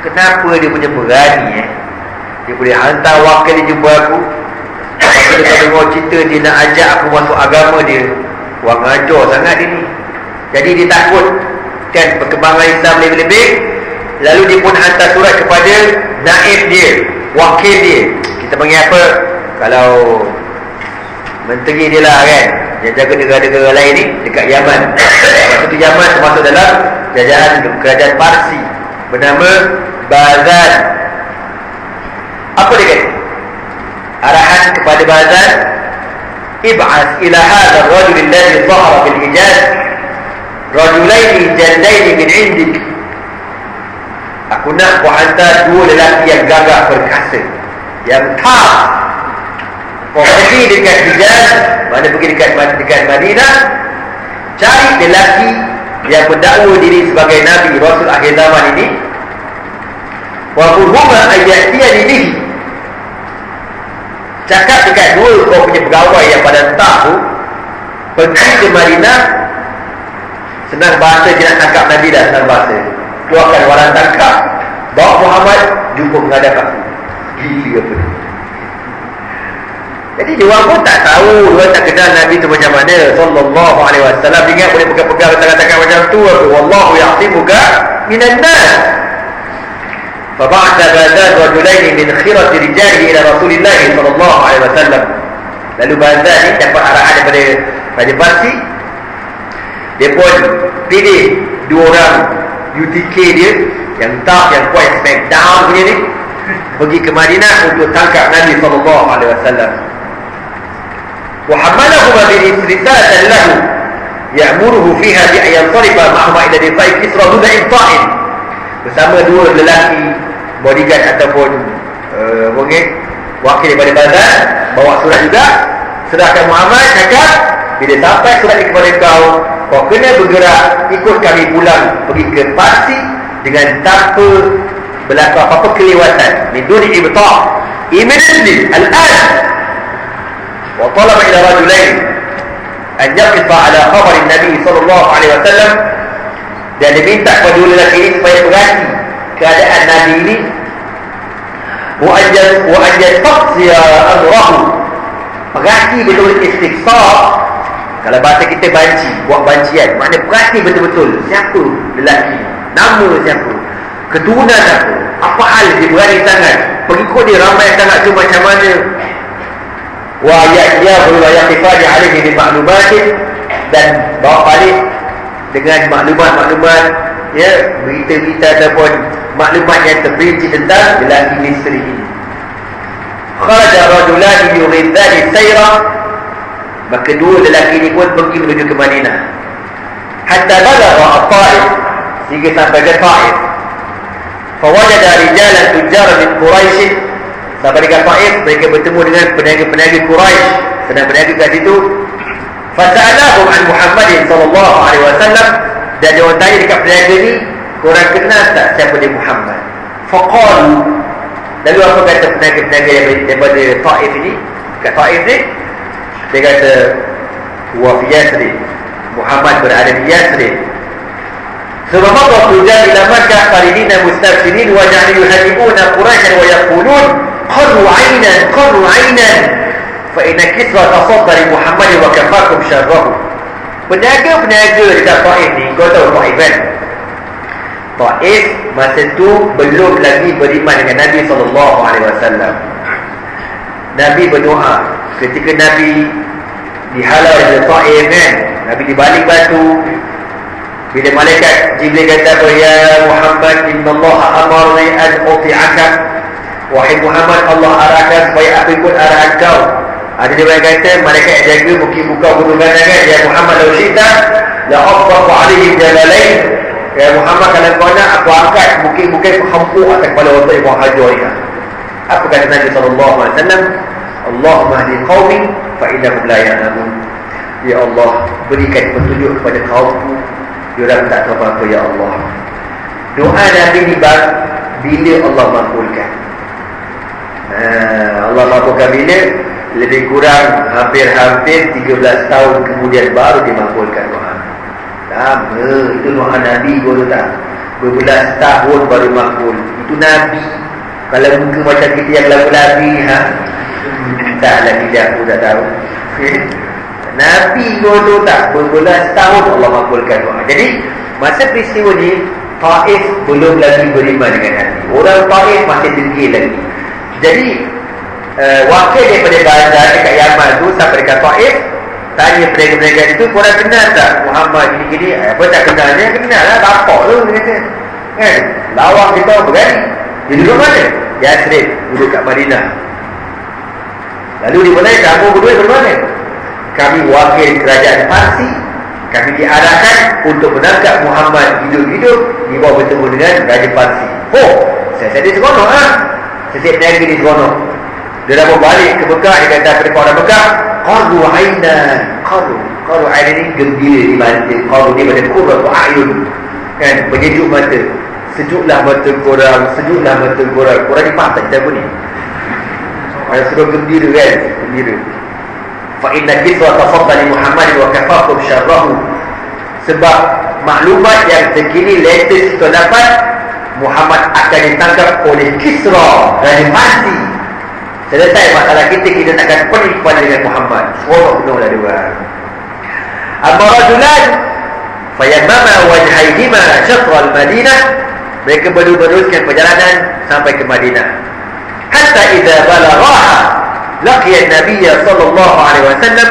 kenapa dia punya berani dia boleh hantar wakil dia jumpa aku. Lepas dia dengar cerita dia nak ajak aku masuk agama dia, wang ajar sangat dia ni. Jadi dia takut kan perkembangan Islam lebih-lebih. Lalu dia pun hantar surat kepada naib dia, wakil dia. Kita panggil apa? Kalau menteri dia lah kan, yang jaga negara-negara lain ni dekat Yaman. Lepas tu Yaman termasuk dalam jajahan kerajaan Parsi bernama Bazan. Apa dia kata? Arahan kepada Bazan, ib'as ila hadha ar-rajul alladhi dhahara bil Hijaz rajulaini jaddaini min indik. Aku nak kau hantar dua lelaki yang gagah perkasa, yang tough. Kau pergi dekat Hijaz, mana pergi dekat Madinah, cari lelaki yang mendakwa diri sebagai Nabi Rasul akhir zaman ini. Wa huma ayatiyani bihi, cakap dekat dua kau punya pegawai yang pada entah tu, pergi ke Madinah, senang bahasa dia nak tangkap Nabi dah, senang bahasa, keluarkan waran tangkap, bawa Muhammad jumpa menghadap aku. Gila apa ni? Jadi dia pun tak tahu, dia tak kenal Nabi tu macam mana sallallahu alaihi wasallam. Ingat boleh pegang-pegang tangan-tangan macam tu, wallahu ya'timuka minan nas. فبعث بازان رجلين من خيرة رجاله إلى رسول الله صلى الله عليه وسلم. Lalu Bazan ni dapat arahan daripada Raja Parsi, dia pun pilih dua orang UTK dia yang tough, yang kuat, smack down punya ni, pergi ke Madinah untuk tangkap Nabi sallallahu alaihi wasallam. Wa hamalahuma bi risalatan lahu ya'muruhu fiha bi an yansarifa ma'ahuma ila difai Kisra Hudain Ta'in. Bersama dua lelaki bodyguard ataupun wakil daripada Bazan, bawa surat juga, serahkan Muhammad, cakap bila sampai surat ini kepada kau kena bergerak ikut kami pulang pergi ke Parsi dengan tanpa berlaku apa-apa kelewatan, min duni ibta', immediately, al-an. Wa talaba ila rajulain an yaqifa ala khabar Nabi sallallahu alaihi wasallam, dan dia minta kepada dua lelaki ini supaya perhati keadaan Nabi ini, wa ajal taqsiya amrahu, perhati betul istiqsa. Kalau bahasa kita banci, buat bancian, maknanya perhati betul-betul siapa lelaki, nama siapa, keturunan apa hal dia berani sangat, pengikut dia ramai sangat tu macam mana. Wa ya'yahu wa yaqifani alaihi bi ma'lumatin, dan bawa balik dengan maklumat-maklumat, ya, berita-berita ataupun maklumat yang terperinci tentang lelaki misteri ini. Kharaja rajulani yuridani sayra, maka dua lelaki ini pun pergi menuju ke Madinah. Hatta balagha at-Ta'if, sehingga sampai ke Ta'if. Fawajada rijalan tujjar min Quraisy, sampai dekat Ta'if mereka bertemu dengan peniaga-peniaga Quraisy, sedang berniaga kat situ. Fasa'alahum an Muhammadin sallallahu alaihi wasallam, dan dia orang tanya dekat peniaga ni, korang kenal tak siapa dia Muhammad? Faqalu, lalu apa kata peniaga-peniaga daripada Ta'if ini, kat Ta'if ni, dia kata huwa fi Yathrib, Muhammad berada di Yathrib. Sebab apa tujuan ila Makkah qaridina mustabshirin wa ja'alu yuhadibuna Quraisyan wa yaqulun qarru 'aynan fa inna Kisra tasaddara Muhammad wa kafakum syarrahu. Peniaga-peniaga dekat Taif ni, kau tahu Taif kan? Taif masa tu belum lagi beriman dengan Nabi SAW. Nabi berdoa ketika Nabi dihalau dari Taif kan, Nabi dibalik batu. Bila malaikat Jibril kata, ya Muhammad, innallaha amarni an uti'aka, wahai Muhammad, Allah arahkan supaya aku ikut arahan kau. Ada dia yang kata, malaikat jaga mungkin buka gunung kan, ya Muhammad, lalu syita la aqtafu alaihi jalalain, ya Muhammad, kalau kau nak aku angkat mungkin hempuk atas kepala orang yang buang hajar ni. Apa kata Nabi SAW? Allahumma hdi qaumi fa innahum la ya'lamun. Ya Allah, berikan petunjuk kepada kaumku, diorang tak tahu apa-apa, ya Allah. Doa Nabi ni bila Allah makbulkan. Allah makbulkan bila? Lebih kurang hampir 13 tahun kemudian baru dimakbulkan doa. Lama itu doa Nabi, gua tahu tak? Berbelas tahun baru makbul. Itu Nabi. Kalau muka macam kita yang lagu-lagu, taklah tidak, aku dah tahu. Nabi gua tahu tak? Berbelas tahun Allah makbulkan doa. Jadi masa peristiwa ni, Taif belum lagi beriman dengan Nabi. Orang Taif masih dengki lagi. Jadi wakil daripada Bazan dekat Yaman tu sampai dekat Taif, tanya peniaga-peniaga itu, korang kenal tak Muhammad gini-gini? Apa tak kenalnya? Kenal lah, bapak tu dia kata kan, lawak kita berani. Dia duduk mana? Yathrib, duduk kat Madinah. Lalu di mana kamu berdua bermana? Kami wakil kerajaan Parsi, kami diarahkan untuk menangkap Muhammad hidup-hidup, dibawa bertemu dengan Raja Parsi. Oh, saya di seronok lah. Saya peniaga di seronok. Dia dah berbalik ke Mekah, dia kata kepada orang Mekah, qarru 'aynan. Qarru 'aynan ni gembira di mata. Qarru ni pada qurratu a'yun, kan, penyejuk mata. Sejuklah mata korang, sejuklah mata korang. Korang ni faham tak cerita apa ni? Ada suruh gembira kan? Gembira. Fa inna Kisra tafaddala Muhammad wa kafakum syarrahu. Sebab maklumat yang terkini latest kita dapat, Muhammad akan ditangkap oleh Kisra dari Parsi. Selesai masalah kita takkan penipuan dengan Muhammad. Oh, penuhlah dua. Amma rajulan fayammama wajhaihima syatra al-Madinah. Mereka meneruskan perjalanan sampai ke Madinah. Hatta idza balaghaha laqiya an-nabiy sallallahu alaihi wasallam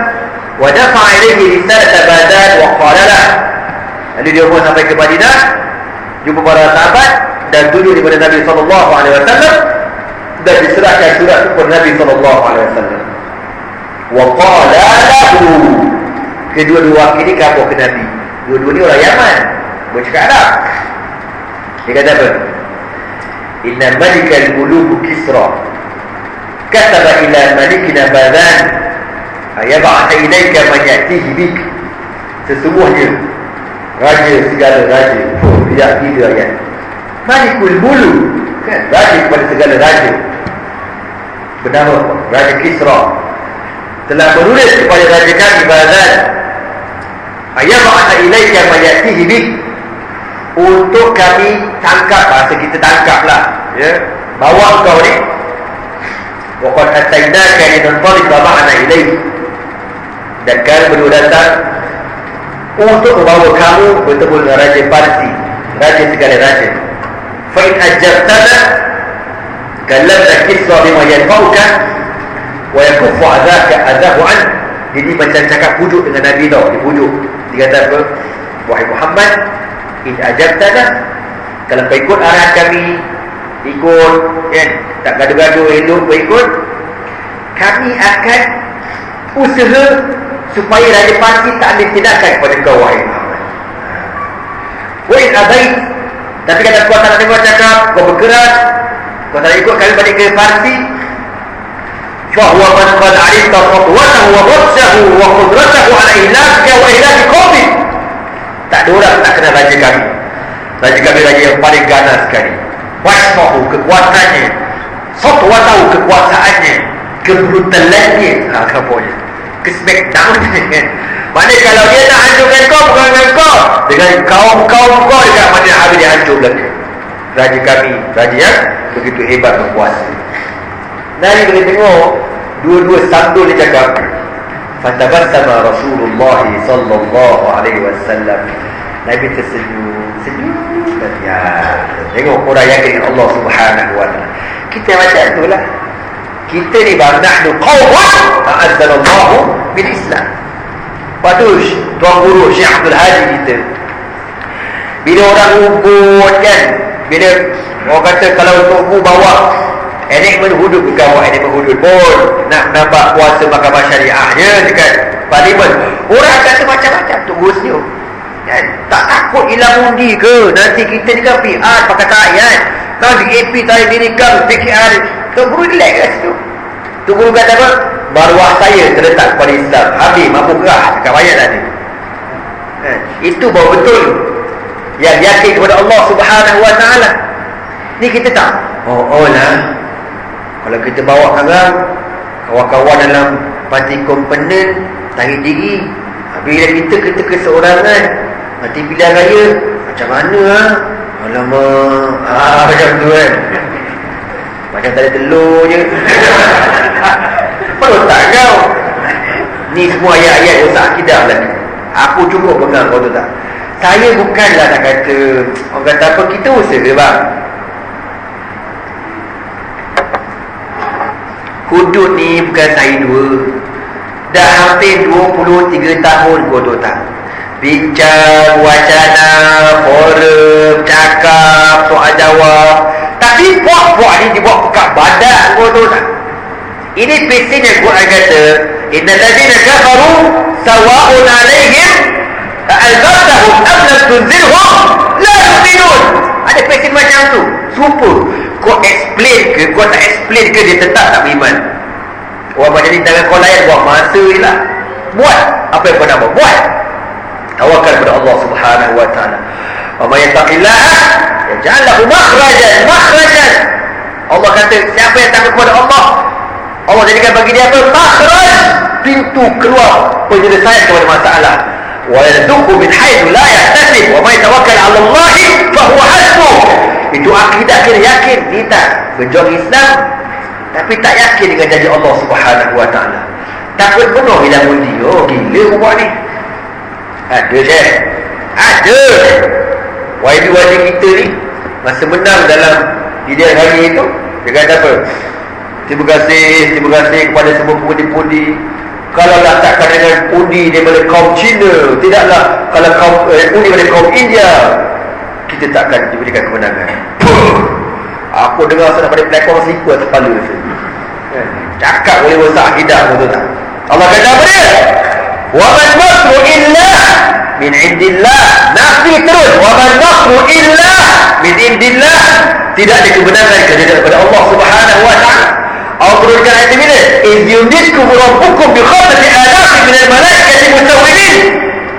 wa dafa'a ilayhi risalata Badan wa qala lahu. Lalu dia pun sampai ke Madinah, jumpa para sahabat dan duduk di mana Nabi sallallahu alaihi wasallam, dan diserahkan surat kepada Nabi sallallahu alaihi wasallam. Wa qala lahu. Kedua-dua ini kabur ke Nabi. Dua-dua ni orang Yaman, bercakap Arab. Dia kata apa? Inna malikal muluk Kisra kataba ila malikina Badan ayab'atha ilayka man ya'tihi bik. Sesungguhnya raja segala raja. Tidak gitu ayat. Malikul muluk, kan? Raja kepada segala raja, bernama Raja Kisra, telah menulis kepada raja kami Badan ayab'atha ilayka man ya'tihi bik, untuk kami tangkap, bahasa kita tangkaplah, ya, bawa kau ni. Wa qad atainaka linanṭaliqa ma'ana ilayhi, dan kami berdua datang untuk membawa kamu bertemu dengan Raja Parsi, raja segala raja. Fa in ajabtana kallamna Kisra bima yanfa'uka wa yakuffu adahu an. Jadi macam cakap pujuk dengan Nabi tau, dipujuk. Dia kata apa? Wahai Muhammad, in ajabtana, kalau kau ikut arahan kami, ikut, kan, tak gaduh-gaduh, elok kau ikut, kami akan usaha supaya Raja Parsi tak ambil tindakan kepada kau, wahai Muhammad. Wa in abaid, tapi kalau kau tak nak dengar cakap, kau berkeras, kau tak ikut kami balik ke Parsi, fahuwa man qad 'alimta khatwatahu wa ghassahu wa qudratahu 'ala ihlaka wa ihlaki qaumik. Tak ada orang tak kenal raja kami. Raja kami raja yang paling ganas sekali. Wasfahu, kekuatannya, satwatahu, kekuasaannya, kebrutalannya, kapolnya, ke-smackdownnya, kan. Maknanya kalau dia nak hancurkan kau, bukan dengan kau, dengan kaum-kaum kau dekat mana habis dia hancur belaka. Raja kami, raja yang begitu hebat berkuasa. Nabi boleh tengok dua-dua sambil dia cakap. Fatabassama Rasulullah sallallahu alaihi wasallam. Nabi tersenyum. Ya, tengok orang yakin Allah Subhanahu wa taala. Kita macam itulah. Kita ni bang nahnu qaumun a'azzallahu bil Islam. Padush tuan guru Syekh Abdul Hadi kita. Bila orang ubud kan, bila orang kata kalau tunggu bawa enakmen hudud, bukan buat enakmen hudud pun, nak nampak kuasa mahkamah syariahnya dekat parlimen, orang kata macam-macam. Tunggu senyum kan? Tak takut hilang undi ke? Nanti kita ni kan PR Pakatan Rakyat, kalau DAP tarik diri kan PKR. Tunggu relax kat situ. Tunggu kata apa? Maruah saya terletak kepada Islam. Habis mampu gerah cakap ayat tadi kan? Itu baru betul yang yakin kepada Allah Subhanahu wa taala. Ni kita tak, oh lah, kalau kita bawa sekarang kawan-kawan dalam parti komponen tarik diri, bila kita keseorangan, nanti pilihan raya macam mana lah? Alamak, macam tu kan, macam tak ada telur je. Perlu tak kau? Ni semua ayat-ayat rosak akidah lah. Aku cukup pegang, kau tu tak. Saya bukanlah nak kata, orang kata apa, kita usaha bang. Hudud ni bukan saya dua, dah hampir 23 tahun, kau tahu tak? Bincang, wacana, forum, cakap, soal jawab. Tapi puak-puak ni dibuat pekat badan, kau tahu tak? Ini pesen yang Quran kata, innal ladzina kafaru sawa'un 'alaihim a'anzartahum am lam tunzirhum la yu'minun. Ada pesen macam tu. Super. Kau explain ke, kau tak explain ke, dia tetap tak beriman. Orang macam ni tangan kau layan, buat masa je lah. Buat apa yang kau nak buat, buat. Tawakal kepada Allah Subhanahu wa ta'ala. Wa may yattaqillaha yaj'al lahu makhrajan. Allah kata, siapa yang takut kepada Allah, Allah jadikan bagi dia apa? Makhraj, pintu keluar penyelesaian kepada masalah. Wa yarzuqhu min haitsu la yahtasib wa may tawakkal 'ala Allah fa huwa hasbuh. Itu akidah kita yakin kita berjuang Islam tapi tak yakin dengan janji Allah Subhanahu wa taala. Takut bunuh bila undi. Oh gila rumah ni. Ada Syekh. Ada. Wajib kita ni masa menang dalam hidayah hari itu dia kata apa? Terima kasih kepada semua pundi-pundi. Kalau lah takkan dengan pundi daripada kaum Cina, tidaklah kalau kaum pundi daripada kaum India, kita takkan diberikan kemenangan. Aku dengar sana pada platform sleeper kepala tu. Cakap boleh rosak akidah, betul tak? Allah kata apa dia? Wa man nasru illa min indillah. Nafi terus. Wa man nasru illa min indillah. Tidak ada kebenaran daripada Allah Subhanahu wa taala. Allah turunkan ayat ini. Iz yumditkum rabbukum bi khamsati alafin min al-malaikati musawwimin.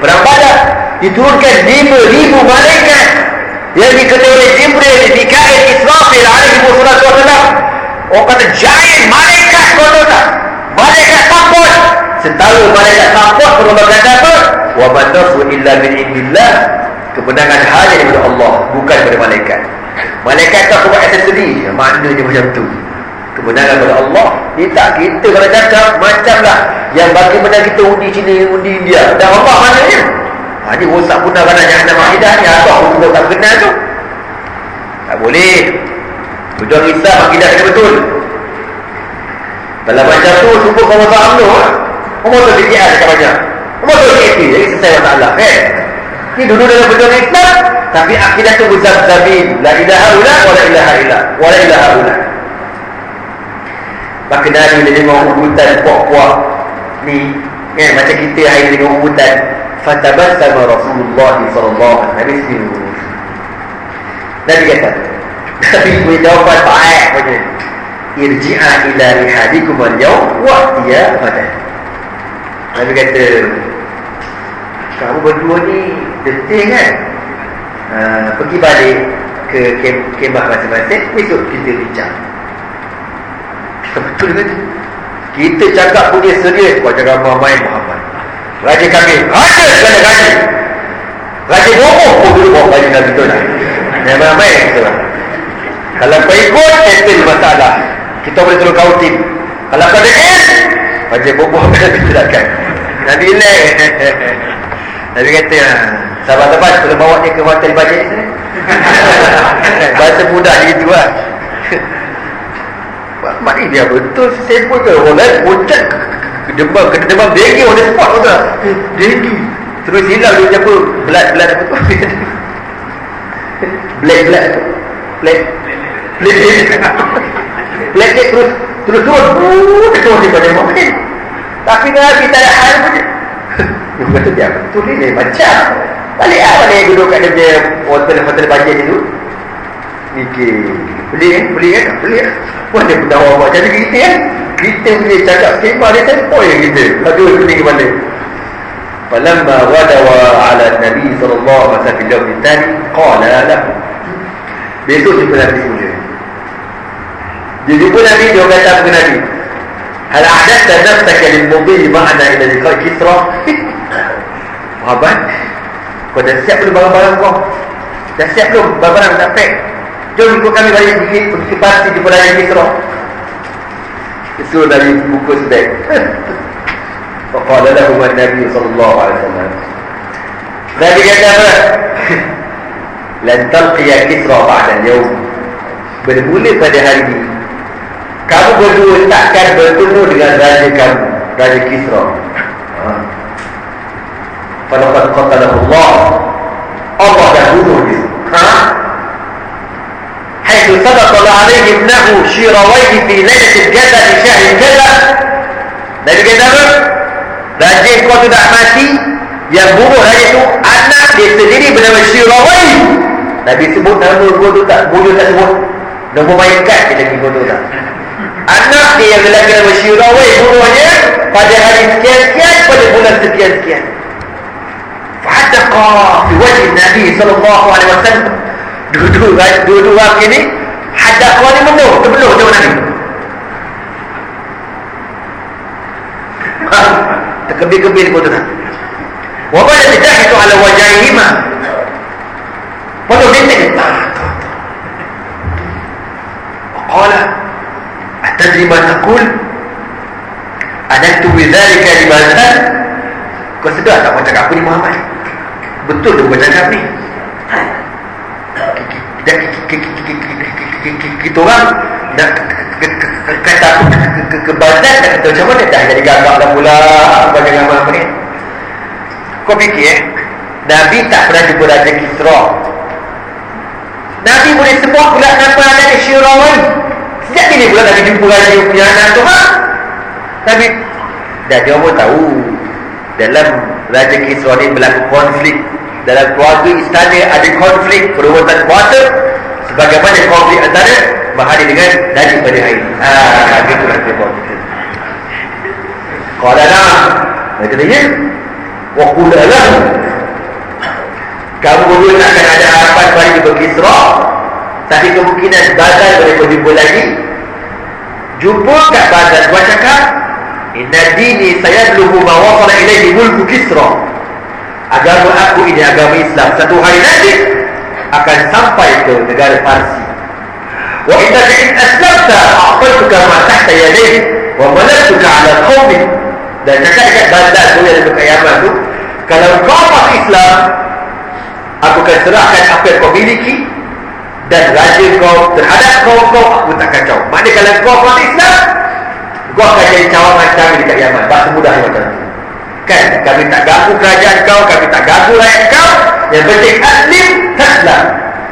Perang Badar diturunkan 5,000 malaikat yang diketuai oleh Jibril, Mikail, Israfil alaihi wassalam. Orang kata giant malaikat, betul tak? Malaikat takut. Setara malaikat takut pun Allah kata apa? Wa man nasru illa min indillah. Kemenangan hanya daripada Allah, bukan daripada malaikat. Malaikat tak buat aksesori, maknanya macam tu. Kemenangan daripada Allah. Dia tak, kita kalau cakap macamlah yang bagi menang kita undi Cina, undi India. Dan Allah maknanya ini rosak punah kerana jahannam akidah ni. Apa aku tak kenal tu? Tak boleh. Berjuang Islam akidah kena betul. Kalau macam tu semua kau tak amno. Umur tu BTR dekat banyak. Umur tu KP. Jadi selesai masalah. Ni dulu dalam berjuang Islam, tapi akidah tu berzab-zabin. La ilaha ula wa la ilaha illa. Wa la ilaha ula. Maka Nabi dia tengok urutan puak-puak ni, macam kita hari ni tengok urutan. Fatabassama Rasulullah sallallahu alaihi wasallam. Nabi kata, Nabi punya jawapan baik macam irji'a ila rihadikum al-yawm wa'tiya badan. Nabi kata, kamu berdua ni detik kan, pergi balik ke kemah masing-masing, besok kita bincang. Betul kan? Kita cakap punya serius. Kau cakap main Muhammad Raja kami ada segala raja. Raja bohong pun dulu bawa raja kami tu lah. Memang main betul lah. Kalau kau ikut, settle masalah. Kita boleh turun kautin. Kalau kau dekit, raja bohong akan diserahkan. Nabi relax. Nabi kata, sahabat-sahabat boleh bawa dia ke hotel bajet ni. Bahasa mudah gitu lah. Mak ni dia betul sempur ke orang lain ucap kedemam denggi on the spot betul tak? Denggi terus hilang dia macam apa blood apa tu black terus ketua dia pada mak ni. Tapi Nabi tak ada hal pun dia kata dia betul ni macam balik dia duduk kat dia hotel bajet tu mikir beli kan pun dia pun dah buat jadi kita kita boleh cakap skema dia tempoh yang kita aduh pening kepala. Falamma wadawa ala Nabi sallallahu alaihi wasallam ditani qala lahu. Besok jumpa Nabi semula. Dia jumpa Nabi, dia kata kepada Nabi, hal a'datta nafsaka lil mudhi ma'ana ila liqa Kisra. Sahabat, kau dah siap belum barang-barang kau? Dah siap belum barang-barang dah pack? Jom ikut kami balik pergi ke pasti jumpa Raja Kisra. Itu dari buku sebeg. Faqala lahu an-nabi sallallahu alaihi wasallam. Nabi kata apa? Lan talqiya Kisra ba'da al-yawm. Bermula pada hari ini kamu berdua takkan bertemu dengan raja kamu, Raja Kisra. Falaqad qatalahu Allah. Allah dah bunuh dia. حيث سبق عليه ابنه شيرويه في ليلة الجزا في شهر الجزا. Nabi kata apa? Raja kau tu tak mati, yang bunuh raja tu anak dia sendiri bernama Shirawai. Nabi sebut nama kau tu tak, bunuh tak sebut nama malaikat dia lagi kau tu tak. Anak dia yang lelaki nama Shirawai bunuhnya pada hari sekian-sekian pada bulan sekian-sekian. Fa'adaqa fi wajhi Nabi sallallahu alaihi wasallam. Dua-dua wakil ni hadaq ni menuh, terpenuh dengan Nabi. Kebir-kebir pun tu nak. Wa bada itu ala wajahihima. Pada bintik. Qala atadri ma taqul? Adantu bidzalika libadan? Kau sedar tak macam aku ni Muhammad? Betul tu macam cakap ni. Kita orang nak kata aku ke badan, nak kata macam mana dah jadi gagak dah pula bagi nama apa ni. Kau fikir Nabi tak pernah jumpa Raja Kisra. Nabi boleh sebut pula nama Raja Syirawan. Sejak bila pula Nabi jumpa Raja punya anak tu, Nabi dah dia pun tahu dalam Raja Kisra ni berlaku konflik. Dalam keluarga istana ada konflik perebutan kuasa, sebagaimana konflik antara Mahadi dengan Najib pada hari ini. Gitulah sebab itu. Qala na'am. Dia kata ya. Wa qula lahu. Kamu berdua akan ada harapan pada jumpa Kisra, tapi kemungkinan Bazan boleh berjumpa lagi. Jumpa kat Bazan, buat cakap inna dini sayadluhu ma wasala ilaihi mulku Kisra. Agama aku ini agama Islam, satu hari nanti akan sampai ke negara Parsi. Wa innaka in aslamta a'taytuka ma tahta yadayk wa malaktuka 'ala qaumik. Dan cakap dekat Bazan tu yang dekat Yaman tu, kalau kau masuk Islam, aku akan serahkan apa yang kau miliki dan raja kau terhadap kau aku tak kacau. Maknanya kalau kau masuk Islam, kau akan jadi cawangan kami dekat Yaman. Bahasa mudahnya macam tu. Kan, kami tak ganggu kerajaan kau, kami tak ganggu rakyat kau. Yang penting aslim, taslam.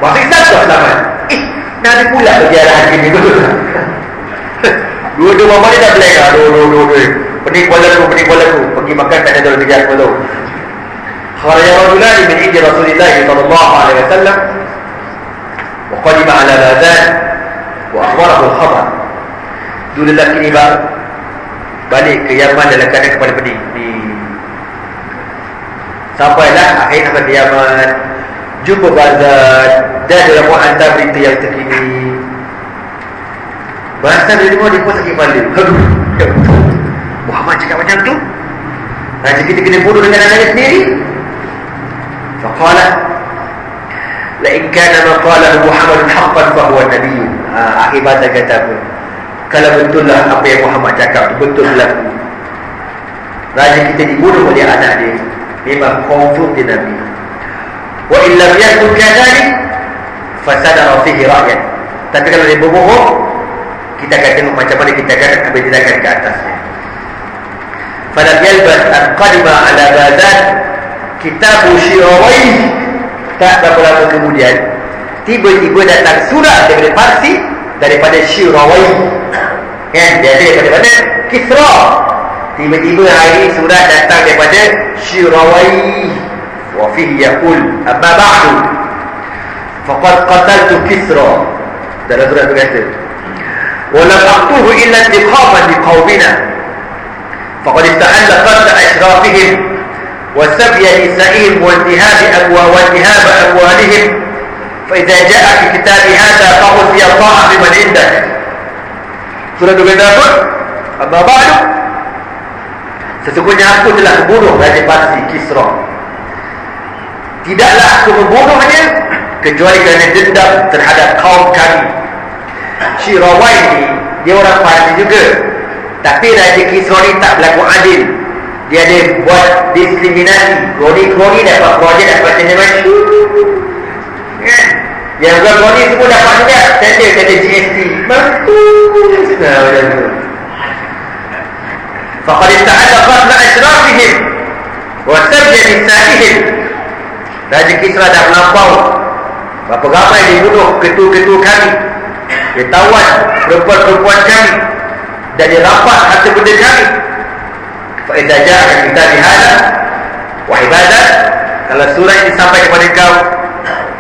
Masuk Islam kau selamat. Nak ada pula bagi arahan ini. Dua-dua mama ni dah blank lah. Dua. Pening kepala ku. Pergi makan tak ada dalam kejar aku tu. Kharaja rajulani min indi Rasulillah sallallahu alaihi wasallam wa qadima ala Bazan wa akhbarahu al-khabar. Dua lelaki ni balik ke Yaman dalam keadaan kepada pening. Sampailah akhir sampai ke Yaman, jumpa Bazan dan dalam hantar berita yang terkini. Bazan dari rumah dia pun sakit kepala. Muhammad cakap macam tu, raja kita kena bunuh dengan anaknya sendiri. Faqala la in kana ma qalahu Muhammad haqqan fa huwa nabiy. Akhir Bazan kata apa? Kalau betullah apa yang Muhammad cakap tu betul berlaku, raja kita dibunuh oleh anak dia, memang confirm dia Nabi. Wa illam yakun kadhalik fasadara fihi ra'yan. Tapi kalau dia berbohong, kita akan tengok macam mana kita akan ambil tindakan ke atasnya. Falam yalbas an qadima ala Bazan kitab Syirawaih. Tak berapa lama kemudian, tiba-tiba datang surat daripada Parsi, daripada Syirawaih. Kan, dia ada daripada mana? Kisra. Tiba-tiba hari surat datang daripada Syirawaih. Wa fihi yaqul amma ba'du faqad qataltu Kisra. Dalam surat itu kata, wa lam aqtuhu illa intiqaman liqaumina faqad istahalla qatl ashrafihim wa sabya nisa'ihim wa intihab amwalihim fa idza ja'a fi kitabi hadha faqul fi ta'a biman indak. Surat itu kata apa? Amma ba'du, sesungguhnya aku telah membunuh Raja Parsi Kisra. Tidaklah aku membunuhnya kecuali kerana dendam terhadap kaum kami. Syirawaih ni dia orang Parsi juga, tapi Raja Kisra ni tak berlaku adil. Dia ada buat diskriminasi. Kroni-kroni dapat projek, dapat tender. Yang buat kroni semua dapat juga tender GST. Bagus. Faqad ista'ala qatl ashrafihim wa sabya nisa'ihim. Raja Kisra dah melampau berapa ramai dia bunuh ketua-ketua kami, dia tawan perempuan-perempuan kami, dan dia rampas harta benda kami. Fa idza ja'a kita bihada wa ibadah, kalau surah ini sampai kepada kau,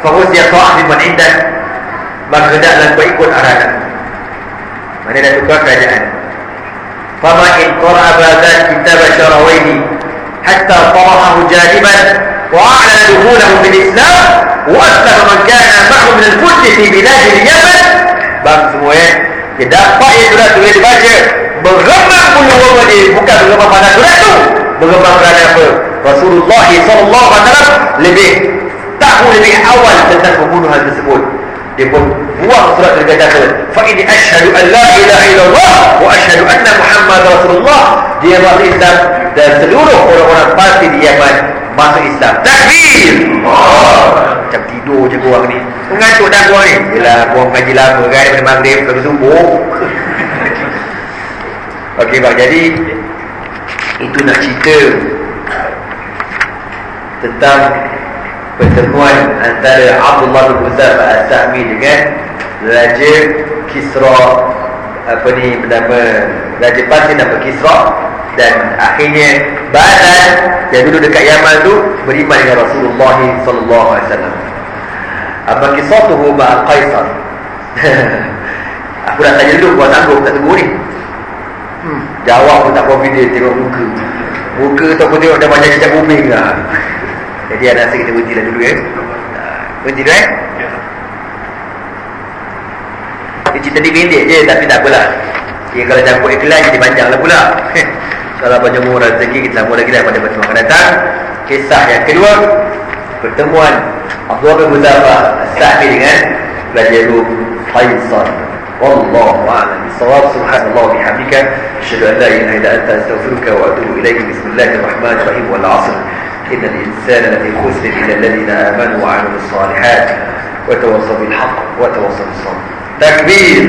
fa husya ta'ah biman indak, maka hendaklah kau ikut arahan. Mana dah tukar kerajaan. Fama in qara'a Bazan kitab Syirawaih hatta tarahu janiban wa a'lana dukhulahu bil Islam wa aslama man kana ma'hu min al-fudd fi bilad al-Yaman. Bang semua dia dapat yang surat tu dia baca, bergemar bulu dia, bukan bergemar pada surat tu. Bergembang kerana apa? Rasulullah SAW lebih tahu lebih awal tentang pembunuhan tersebut. Dia pun buang surat dari kata fa inni asyhadu an la ilaha illallah wa asyhadu anna Muhammad Rasulullah. Dia masuk Islam dan seluruh orang-orang pasti di Yaman masuk Islam. Takbir. Macam tidur je korang ni. Mengantuk dah korang ni. Yelah korang mengaji lama kan daripada maghrib ke subuh. Okey bang, jadi itu nak cerita tentang pertemuan antara Abdullah bin Huzaifah As-Sahmi dengan Raja Kisra, bernama Raja Parsi nama Kisra, dan akhirnya Badan yang dulu dekat Yaman tu beriman dengan Rasulullah sallallahu alaihi wasallam. Apa kisatuhu ma'al Qaisar? Aku dah tanya dulu, kau sanggup tak tunggu ni? Jawab pun tak confident, tengok muka tu pun tengok dah macam cicak booming lah. Jadi ada rasa kita berhenti lah dulu berhenti dah Dia cerita ni pendek je, tapi tak apalah. Kalau campur ikhlas jadi panjang lah pula. Kalau banyak umur rezeki, kita sambung lagi dah pada pertemuan akan datang. Kisah yang kedua, pertemuan Abdullah bin Huzaifah As-Sahmi dengan Raja Rum Qaisar. Wallahu a'lam bissawab. Subhanallah bihamdika asyhadu an la ilaha illa anta astaghfiruka wa atubu ilaik. Bismillahirrahmanirrahim. Wal 'asr innal insana lafi khusr illa alladhina amanu wa 'amilus solihat wa tawassaw bil haqq wa tawassaw bis sabr. Takbir.